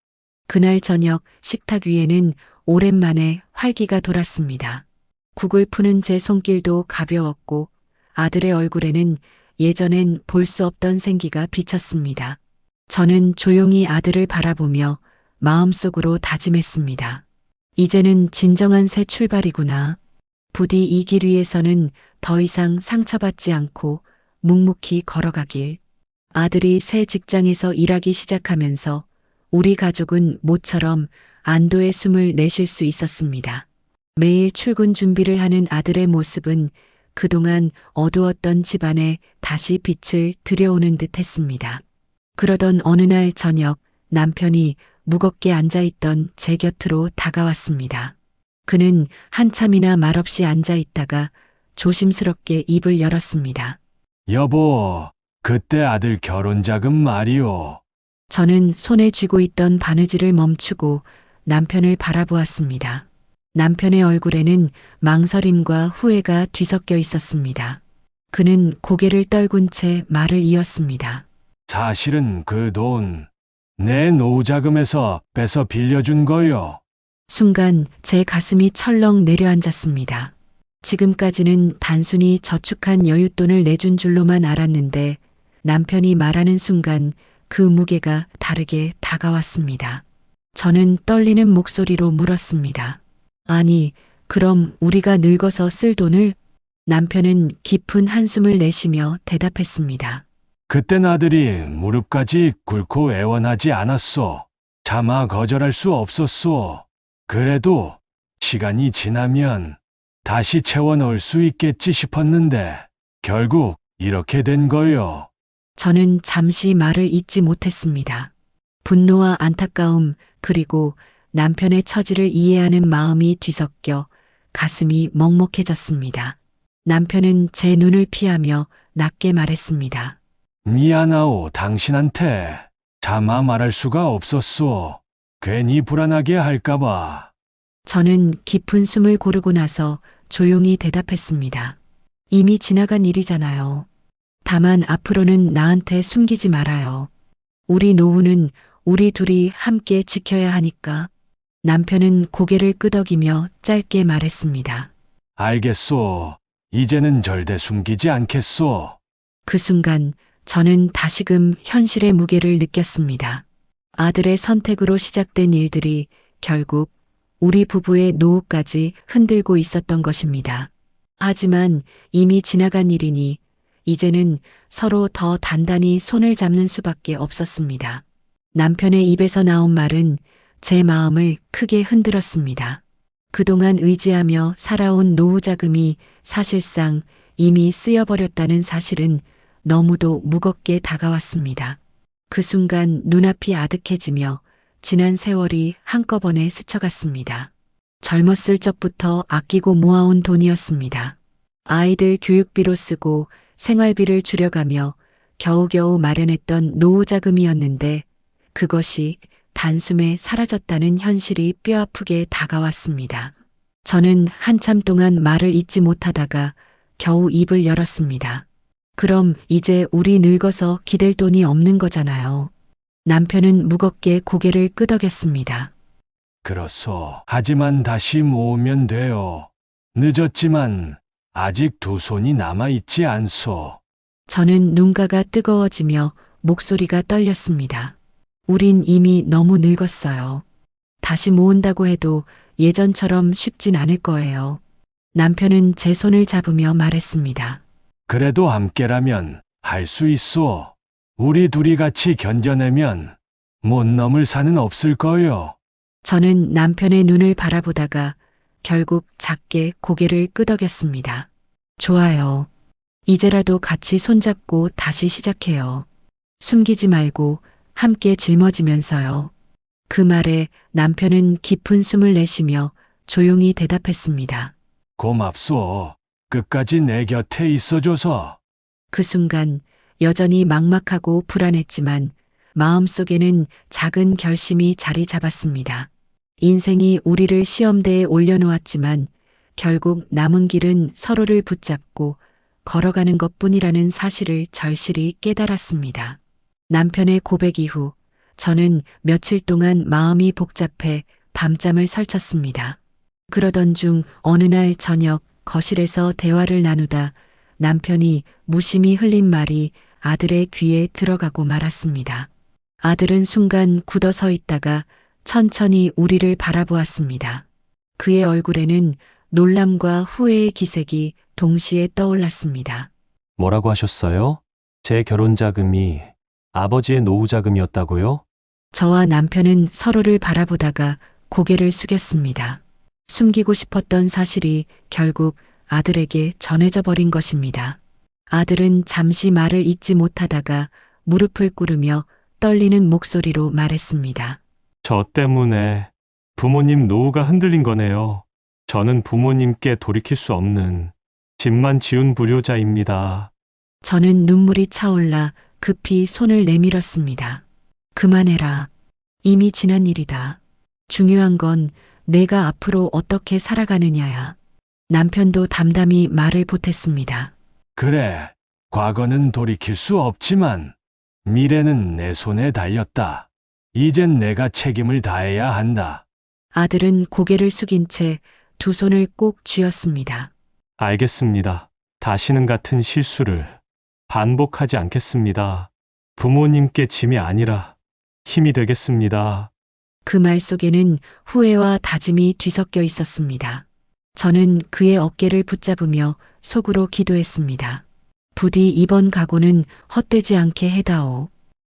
그날 저녁 식탁 위에는 오랜만에 활기가 돌았습니다. 국을 푸는 제 손길도 가벼웠고 아들의 얼굴에는 예전엔 볼 수 없던 생기가 비쳤습니다. 저는 조용히 아들을 바라보며 마음속으로 다짐했습니다. 이제는 진정한 새 출발이구나. 부디 이 길 위에서는 더 이상 상처받지 않고 묵묵히 걸어가길. 아들이 새 직장에서 일하기 시작하면서 우리 가족은 모처럼 안도의 숨을 내쉴 수 있었습니다. 매일 출근 준비를 하는 아들의 모습은 그동안 어두웠던 집안에 다시 빛을 들여오는 듯 했습니다. 그러던 어느 날 저녁 남편이 무겁게 앉아있던 제 곁으로 다가왔습니다. 그는 한참이나 말없이 앉아 있다가 조심스럽게 입을 열었습니다. 여보, 그때 아들 결혼 자금 말이오. 저는 손에 쥐고 있던 바느질을 멈추고 남편을 바라보았습니다. 남편의 얼굴에는 망설임과 후회가 뒤섞여 있었습니다. 그는 고개를 떨군 채 말을 이었습니다. 사실은 그 돈, 내 노후 자금에서 빼서 빌려준 거요. 순간 제 가슴이 철렁 내려앉았습니다. 지금까지는 단순히 저축한 여윳돈을 내준 줄로만 알았는데 남편이 말하는 순간 그 무게가 다르게 다가왔습니다. 저는 떨리는 목소리로 물었습니다. 아니, 그럼 우리가 늙어서 쓸 돈을? 남편은 깊은 한숨을 내쉬며 대답했습니다. 그땐 아들이 무릎까지 꿇고 애원하지 않았소. 차마 거절할 수 없었소. 그래도 시간이 지나면 다시 채워 넣을 수 있겠지 싶었는데 결국 이렇게 된 거요. 저는 잠시 말을 잇지 못했습니다. 분노와 안타까움 그리고 남편의 처지를 이해하는 마음이 뒤섞여 가슴이 먹먹해졌습니다. 남편은 제 눈을 피하며 낮게 말했습니다. 미안하오, 당신한테 차마 말할 수가 없었소. 괜히 불안하게 할까봐. 저는 깊은 숨을 고르고 나서 조용히 대답했습니다. 이미 지나간 일이잖아요. 다만 앞으로는 나한테 숨기지 말아요. 우리 노후는 우리 둘이 함께 지켜야 하니까. 남편은 고개를 끄덕이며 짧게 말했습니다. 알겠소. 이제는 절대 숨기지 않겠소. 그 순간 저는 다시금 현실의 무게를 느꼈습니다. 아들의 선택으로 시작된 일들이 결국 우리 부부의 노후까지 흔들고 있었던 것입니다. 하지만 이미 지나간 일이니 이제는 서로 더 단단히 손을 잡는 수밖에 없었습니다. 남편의 입에서 나온 말은 제 마음을 크게 흔들었습니다. 그동안 의지하며 살아온 노후 자금이 사실상 이미 쓰여버렸다는 사실은 너무도 무겁게 다가왔습니다. 그 순간 눈앞이 아득해지며 지난 세월이 한꺼번에 스쳐갔습니다. 젊었을 적부터 아끼고 모아온 돈이었습니다. 아이들 교육비로 쓰고 생활비를 줄여가며 겨우겨우 마련했던 노후 자금이었는데 그것이 단숨에 사라졌다는 현실이 뼈아프게 다가왔습니다. 저는 한참 동안 말을 잇지 못하다가 겨우 입을 열었습니다. 그럼 이제 우리 늙어서 기댈 돈이 없는 거잖아요. 남편은 무겁게 고개를 끄덕였습니다. 그렇소. 하지만 다시 모으면 돼요. 늦었지만 아직 두 손이 남아있지 않소. 저는 눈가가 뜨거워지며 목소리가 떨렸습니다. 우린 이미 너무 늙었어요. 다시 모은다고 해도 예전처럼 쉽진 않을 거예요. 남편은 제 손을 잡으며 말했습니다. 그래도 함께라면 할 수 있소. 우리 둘이 같이 견뎌내면 못 넘을 산은 없을 거요. 저는 남편의 눈을 바라보다가 결국 작게 고개를 끄덕였습니다. 좋아요. 이제라도 같이 손잡고 다시 시작해요. 숨기지 말고 함께 짊어지면서요. 그 말에 남편은 깊은 숨을 내쉬며 조용히 대답했습니다. 고맙소. 끝까지 내 곁에 있어줘서. 그 순간 여전히 막막하고 불안했지만 마음속에는 작은 결심이 자리 잡았습니다. 인생이 우리를 시험대에 올려놓았지만 결국 남은 길은 서로를 붙잡고 걸어가는 것뿐이라는 사실을 절실히 깨달았습니다. 남편의 고백 이후 저는 며칠 동안 마음이 복잡해 밤잠을 설쳤습니다. 그러던 중 어느 날 저녁 거실에서 대화를 나누다 남편이 무심히 흘린 말이 아들의 귀에 들어가고 말았습니다. 아들은 순간 굳어 서 있다가 천천히 우리를 바라보았습니다. 그의 얼굴에는 놀람과 후회의 기색이 동시에 떠올랐습니다. 뭐라고 하셨어요? 제 결혼 자금이 아버지의 노후 자금이었다고요? 저와 남편은 서로를 바라보다가 고개를 숙였습니다. 숨기고 싶었던 사실이 결국 아들에게 전해져 버린 것입니다. 아들은 잠시 말을 잇지 못하다가 무릎을 꿇으며 떨리는 목소리로 말했습니다. 저 때문에 부모님 노후가 흔들린 거네요. 저는 부모님께 돌이킬 수 없는 집만 지운 불효자입니다. 저는 눈물이 차올라 급히 손을 내밀었습니다. 그만해라. 이미 지난 일이다. 중요한 건 내가 앞으로 어떻게 살아가느냐야. 남편도 담담히 말을 보탰습니다. 그래, 과거는 돌이킬 수 없지만 미래는 내 손에 달렸다. 이젠 내가 책임을 다해야 한다. 아들은 고개를 숙인 채 두 손을 꼭 쥐었습니다. 알겠습니다. 다시는 같은 실수를 반복하지 않겠습니다. 부모님께 짐이 아니라 힘이 되겠습니다. 그 말 속에는 후회와 다짐이 뒤섞여 있었습니다. 저는 그의 어깨를 붙잡으며 속으로 기도했습니다. 부디 이번 각오는 헛되지 않게 해다오.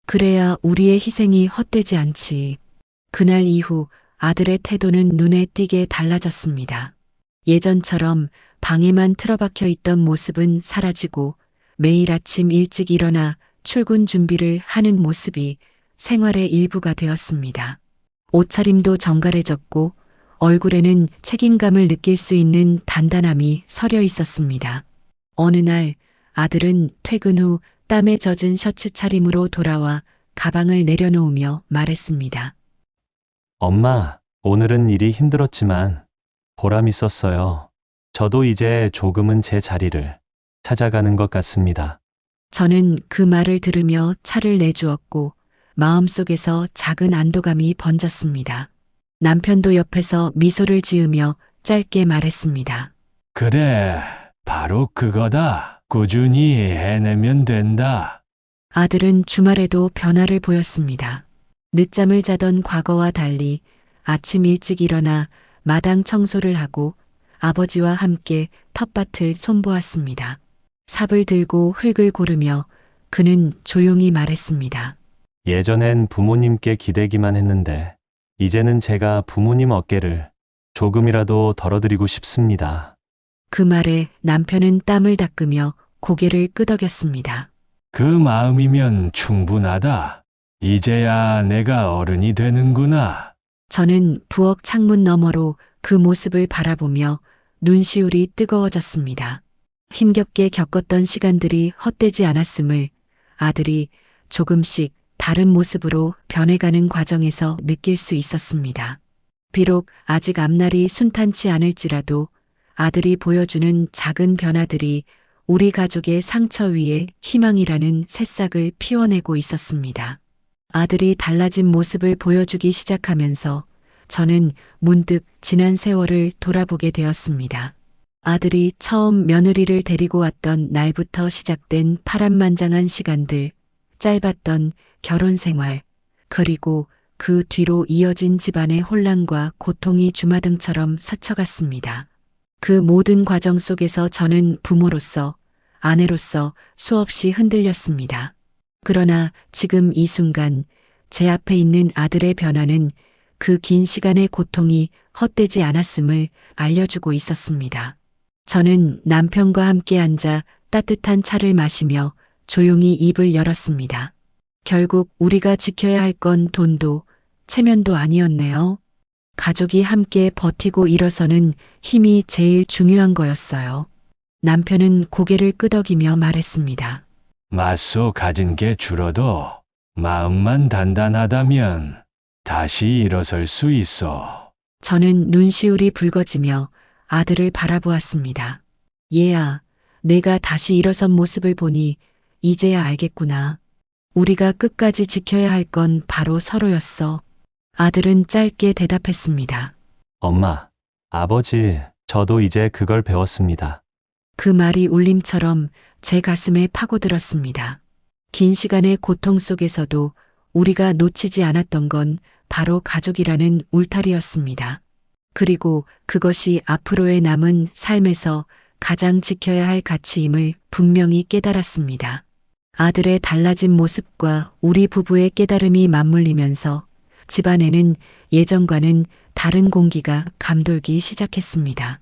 그래야 우리의 희생이 헛되지 않지. 그날 이후 아들의 태도는 눈에 띄게 달라졌습니다. 예전처럼 방에만 틀어박혀 있던 모습은 사라지고 매일 아침 일찍 일어나 출근 준비를 하는 모습이 생활의 일부가 되었습니다. 옷차림도 정갈해졌고 얼굴에는 책임감을 느낄 수 있는 단단함이 서려 있었습니다. 어느 날 아들은 퇴근 후 땀에 젖은 셔츠 차림으로 돌아와 가방을 내려놓으며 말했습니다. 엄마, 오늘은 일이 힘들었지만 보람 있었어요. 저도 이제 조금은 제 자리를 찾아가는 것 같습니다. 저는 그 말을 들으며 차를 내주었고 마음속에서 작은 안도감이 번졌습니다. 남편도 옆에서 미소를 지으며 짧게 말했습니다. 그래, 바로 그거다. 꾸준히 해내면 된다. 아들은 주말에도 변화를 보였습니다. 늦잠을 자던 과거와 달리 아침 일찍 일어나 마당 청소를 하고 아버지와 함께 텃밭을 손보았습니다. 삽을 들고 흙을 고르며 그는 조용히 말했습니다. 예전엔 부모님께 기대기만 했는데 이제는 제가 부모님 어깨를 조금이라도 덜어드리고 싶습니다. 그 말에 남편은 땀을 닦으며 고개를 끄덕였습니다. 그 마음이면 충분하다. 이제야 내가 어른이 되는구나. 저는 부엌 창문 너머로 그 모습을 바라보며 눈시울이 뜨거워졌습니다. 힘겹게 겪었던 시간들이 헛되지 않았음을 아들이 조금씩 다른 모습으로 변해가는 과정에서 느낄 수 있었습니다. 비록 아직 앞날이 순탄치 않을지라도 아들이 보여주는 작은 변화들이 우리 가족의 상처 위에 희망이라는 새싹을 피워내고 있었습니다. 아들이 달라진 모습을 보여주기 시작하면서 저는 문득 지난 세월을 돌아보게 되었습니다. 아들이 처음 며느리를 데리고 왔던 날부터 시작된 파란만장한 시간들, 짧았던 결혼 생활, 그리고 그 뒤로 이어진 집안의 혼란과 고통이 주마등처럼 스쳐갔습니다. 그 모든 과정 속에서 저는 부모로서, 아내로서 수없이 흔들렸습니다. 그러나 지금 이 순간 제 앞에 있는 아들의 변화는 그 긴 시간의 고통이 헛되지 않았음을 알려주고 있었습니다. 저는 남편과 함께 앉아 따뜻한 차를 마시며 조용히 입을 열었습니다. 결국 우리가 지켜야 할 건 돈도 체면도 아니었네요. 가족이 함께 버티고 일어서는 힘이 제일 중요한 거였어요. 남편은 고개를 끄덕이며 말했습니다. 맞소 가진 게 줄어도 마음만 단단하다면 다시 일어설 수 있어. 저는 눈시울이 붉어지며 아들을 바라보았습니다. 얘야, 내가 다시 일어선 모습을 보니 이제야 알겠구나. 우리가 끝까지 지켜야 할 건 바로 서로였어. 아들은 짧게 대답했습니다. 엄마, 아버지, 저도 이제 그걸 배웠습니다. 그 말이 울림처럼 제 가슴에 파고들었습니다. 긴 시간의 고통 속에서도 우리가 놓치지 않았던 건 바로 가족이라는 울타리였습니다. 그리고 그것이 앞으로의 남은 삶에서 가장 지켜야 할 가치임을 분명히 깨달았습니다. 아들의 달라진 모습과 우리 부부의 깨달음이 맞물리면서 집안에는 예전과는 다른 공기가 감돌기 시작했습니다.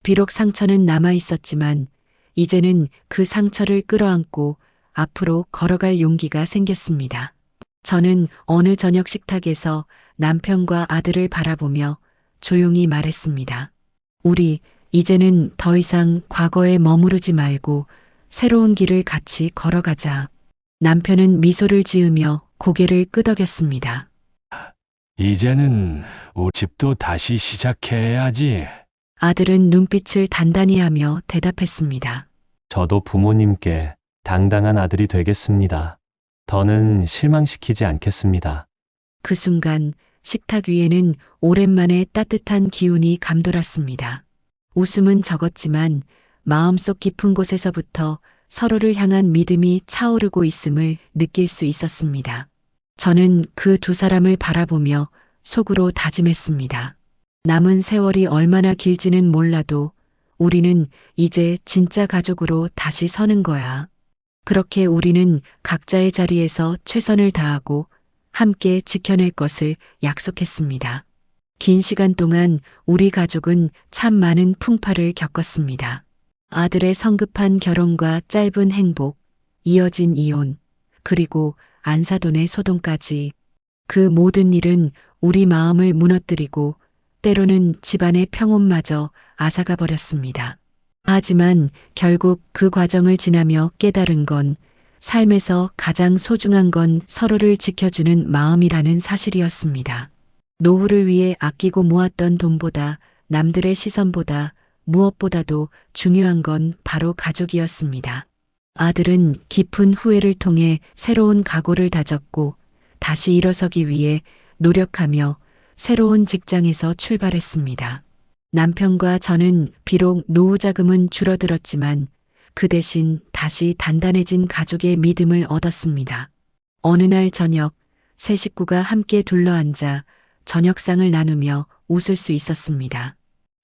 비록 상처는 남아 있었지만 이제는 그 상처를 끌어안고 앞으로 걸어갈 용기가 생겼습니다. 저는 어느 저녁 식탁에서 남편과 아들을 바라보며 조용히 말했습니다. 우리 이제는 더 이상 과거에 머무르지 말고 새로운 길을 같이 걸어가자. 남편은 미소를 지으며 고개를 끄덕였습니다. 이제는 우리 집도 다시 시작해야지. 아들은 눈빛을 단단히 하며 대답했습니다. 저도 부모님께 당당한 아들이 되겠습니다. 더는 실망시키지 않겠습니다. 그 순간 식탁 위에는 오랜만에 따뜻한 기운이 감돌았습니다. 웃음은 적었지만 마음속 깊은 곳에서부터 서로를 향한 믿음이 차오르고 있음을 느낄 수 있었습니다. 저는 그 두 사람을 바라보며 속으로 다짐했습니다. 남은 세월이 얼마나 길지는 몰라도 우리는 이제 진짜 가족으로 다시 서는 거야. 그렇게 우리는 각자의 자리에서 최선을 다하고 함께 지켜낼 것을 약속했습니다. 긴 시간 동안 우리 가족은 참 많은 풍파를 겪었습니다. 아들의 성급한 결혼과 짧은 행복, 이어진 이혼, 그리고 안사돈의 소동까지 그 모든 일은 우리 마음을 무너뜨리고 때로는 집안의 평온마저 앗아가 버렸습니다. 하지만 결국 그 과정을 지나며 깨달은 건 삶에서 가장 소중한 건 서로를 지켜주는 마음이라는 사실이었습니다. 노후를 위해 아끼고 모았던 돈보다 남들의 시선보다 무엇보다도 중요한 건 바로 가족이었습니다. 아들은 깊은 후회를 통해 새로운 각오를 다졌고 다시 일어서기 위해 노력하며 새로운 직장에서 출발했습니다. 남편과 저는 비록 노후 자금은 줄어들었지만 그 대신 다시 단단해진 가족의 믿음을 얻었습니다. 어느 날 저녁, 세 식구가 함께 둘러앉아 저녁상을 나누며 웃을 수 있었습니다.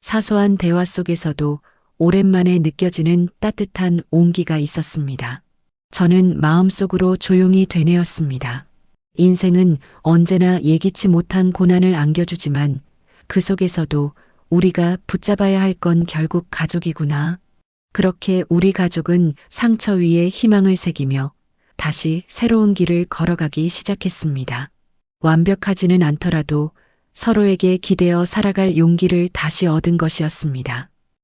사소한 대화 속에서도 오랜만에 느껴지는 따뜻한 온기가 있었습니다. 저는 마음속으로 조용히 되뇌었습니다. 인생은 언제나 예기치 못한 고난을 안겨주지만 그 속에서도 우리가 붙잡아야 할 건 결국 가족이구나. 그렇게 우리 가족은 상처 위에 희망을 새기며 다시 새로운 길을 걸어가기 시작했습니다. 완벽하지는 않더라도 서로에게 기대어 살아갈 용기를 다시 얻은 것이었습니다.